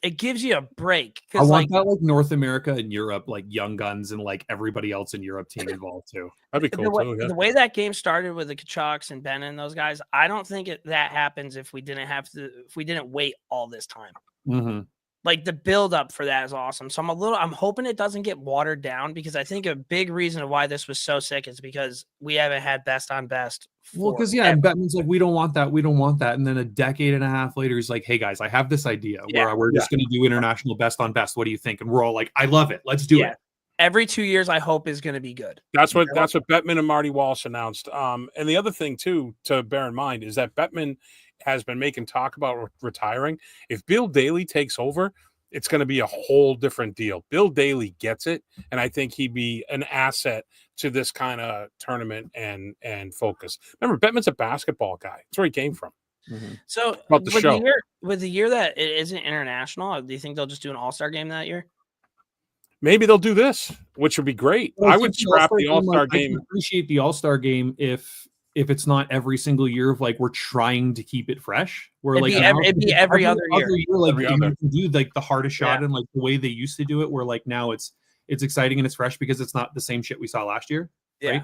it gives you a break. I want that like North America and Europe, like Young Guns and like everybody else in Europe team involved too. That'd be cool too. Yeah. The way that game started with the Kachucks and Ben and those guys, I don't think that happens if we didn't wait all this time. Mm-hmm. Like the build up for that is awesome. So I'm hoping it doesn't get watered down because I think a big reason of why this was so sick is because we haven't had best on best. Well, because and Bettman's like, we don't want that. And then a decade and a half later, he's like, hey guys, I have this idea where we're just going to do international best on best. What do you think? And we're all like, I love it. Let's do it. Every 2 years, I hope is going to be good. That's what Bettman and Marty Walsh announced. And the other thing too to bear in mind is that Bettman has been making talk about retiring. If Bill Daly takes over, it's going to be a whole different deal. Bill Daly gets it, and I think he'd be an asset to this kind of tournament and focus. Remember, Bettman's a basketball guy. That's where he came from. Mm-hmm. So About the show. with the year that it isn't international, do you think they'll just do an all-star game that year? Maybe they'll do this, which would be great. Well, I would scrap the All-Star I game. can appreciate the All-Star game if it's not every single year of like we're trying to keep it fresh. It'd be every other year. Like Every you other. can do like the hardest shot and like the way they used to do it, where like now it's exciting and it's fresh because it's not the same shit we saw last year. Yeah. Right?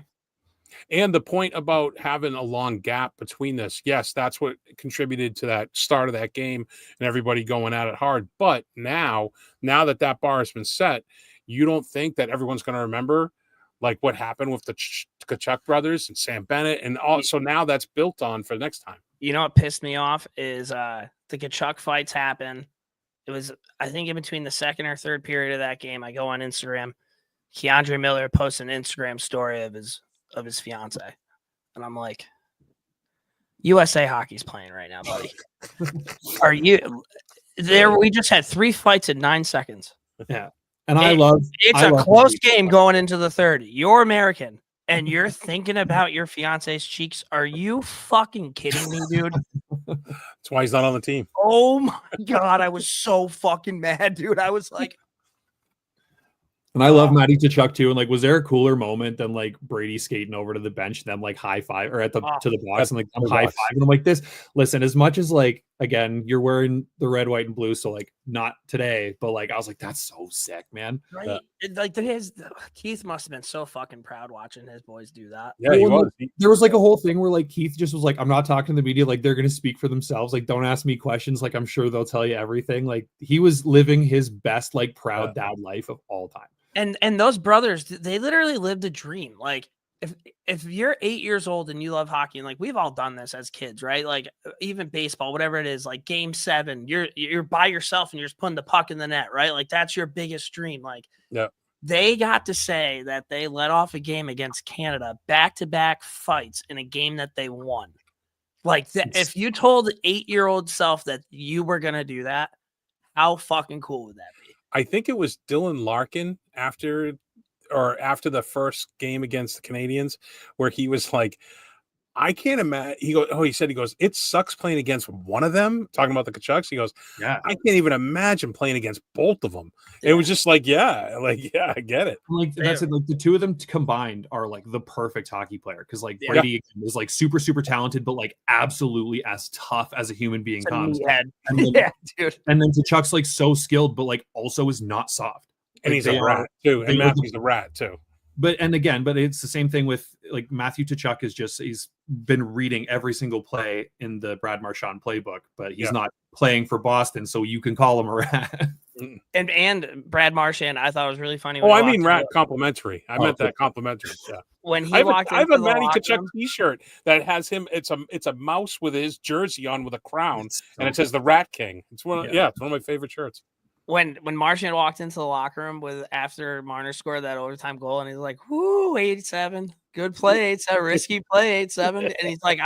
And the point about having a long gap between this, yes, that's what contributed to that start of that game and everybody going at it hard. But now that bar has been set, you don't think that everyone's going to remember like what happened with the Kachuk brothers and Sam Bennett and all. So now that's built on for next time. You know what pissed me off is the Kachuk fights happen. It was, I think, in between the second or third period of that game. I go on Instagram. Keandre Miller posts an Instagram story of his fiance, and I'm like, USA Hockey's playing right now, buddy. Are you there? We just had 3 fights in 9 seconds. Yeah, and it's a close game going into the third. You're American, and you're thinking about your fiance's cheeks. Are you fucking kidding me, dude? That's why he's not on the team. Oh my god, I was so fucking mad, dude. I was like. And I love Matty Tkachuk too. And like, was there a cooler moment than like Brady skating over to the bench, and them like high five or to the box and like high five? And I'm like, listen, as much as like, again, you're wearing the red, white, and blue. So like not today, but like, I was like, that's so sick, man. Right. Keith must've been so fucking proud watching his boys do that. Yeah, he was. There was like a whole thing where like Keith just was like, I'm not talking to the media. Like they're going to speak for themselves. Like, don't ask me questions. Like, I'm sure they'll tell you everything. Like he was living his best, like proud dad life of all time. And those brothers, they literally lived a dream. Like if you're 8 years old and you love hockey, and like we've all done this as kids, right? Like even baseball, whatever it is, like game 7, you're by yourself and you're just putting the puck in the net, right? Like that's your biggest dream. Like they got to say that they let off a game against Canada, back-to-back fights in a game that they won. Like if you told 8-year-old self that you were gonna do that, how fucking cool would that be? I think it was Dylan Larkin after the first game against the Canadians where he was like, I can't imagine. He goes, it sucks playing against one of them. Talking about the Kachucks. He goes, yeah, I can't even imagine playing against both of them. It was just like, yeah, I get it. Like that's it. Like the two of them combined are like the perfect hockey player because like Brady is like super, super talented, but like absolutely as tough as a human being comes. And then, dude. And then Chuck's like so skilled, but like also is not soft. And like, he's a rat too. And Matthew's a rat too. But it's the same thing with like Matthew Tkachuk he's been reading every single play in the Brad Marchand playbook, but he's not playing for Boston, so you can call him a rat. And Brad Marchand, I thought it was really funny. Oh, I mean rat complimentary. I meant that complimentary. Yeah. When he I have a Matty Tkachuk T-shirt that has him. It's a mouse with his jersey on with a crown, and it says the Rat King. It's it's one of my favorite shirts. When Marchand walked into the locker room after Marner scored that overtime goal, and he's like, "Whoo, 87, good play, 87, risky play, 87," and he's like,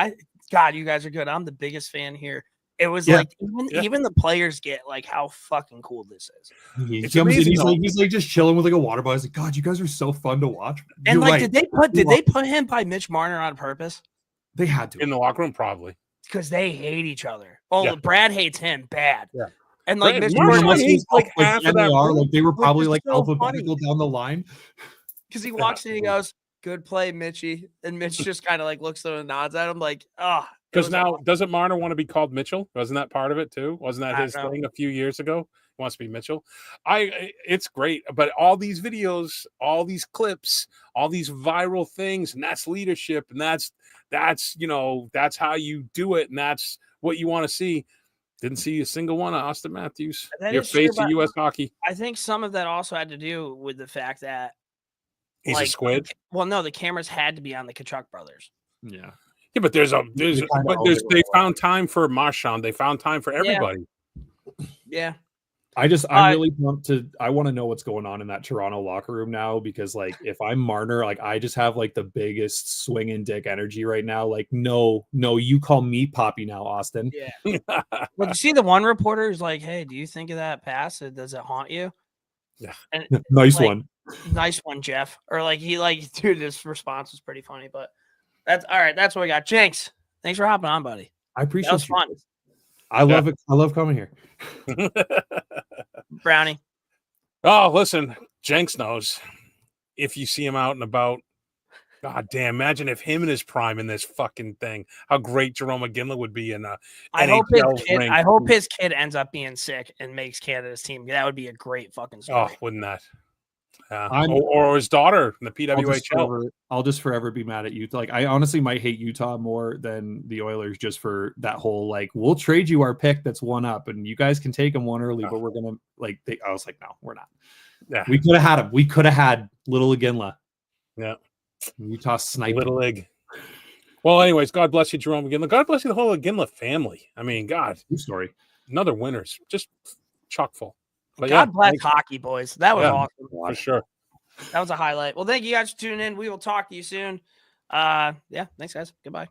God, you guys are good. I'm the biggest fan here. It was like even the players get like how fucking cool this is. He comes in, he's like just chilling with like a water bottle. He's like, God, you guys are so fun to watch. And like, did they put him by Mitch Marner on purpose? They had to in the locker room probably because they hate each other. Oh, Brad hates him bad. Yeah. And like Mitch Marner hates like half of that. Like they were probably like so alphabetical down the line. Because he walks in, he goes, "Good play, Mitchie," and Mitch just kind of like looks at him and nods at him, like, "Oh." Because now, doesn't Marner want to be called Mitchell? Wasn't that part of it too? Wasn't that his thing a few years ago? He wants to be Mitchell. It's great, but all these videos, all these clips, all these viral things, and that's leadership, and that's how you do it, and that's what you want to see. Didn't see a single one of Austin Matthews. Your face of U.S. hockey. I think some of that also had to do with the fact that he's a squid. Well, no, the cameras had to be on the Kachuk brothers. Yeah. Yeah, but they found time for Marchand. They found time for everybody. Yeah. I really want to know what's going on in that Toronto locker room now, because like if I'm Marner, like I just have like the biggest swinging dick energy right now. Like, no, you call me Poppy now, Austin. Yeah. Well, you see the one reporter who's like, "Hey, do you think of that pass? Does it haunt you?" Yeah. And nice one. nice one, Jeff. Or like he like, dude, this response was pretty funny. But that's all right. That's what we got. Jinx, thanks for hopping on, buddy. I appreciate That was you. fun. I love it. I love coming here. Brownie. Oh, listen, Jenks knows. If you see him out and about, God damn! Imagine if him in his prime in this fucking thing. How great Jerome McGinley would be in I NHL hope his kid ends up being sick and makes Canada's team. That would be a great fucking story. Oh, wouldn't that? Or his daughter in the PWHL. I'll just forever be mad at Utah. Like, I honestly might hate Utah more than the Oilers just for that whole like, we'll trade you our pick that's one up, and you guys can take him one early, but we're gonna like. I was like, no, we're not. Yeah, we could have had him. We could have had little Iginla. Yeah, Utah sniper. Little Ig. Well, anyways, God bless you, Jerome McGinley. God bless you, the whole Iginla family. I mean, God, true story. Another winners, just chock full. But God bless hockey, boys. That was awesome. For sure. That was a highlight. Well, thank you guys for tuning in. We will talk to you soon. Yeah, thanks, guys. Goodbye.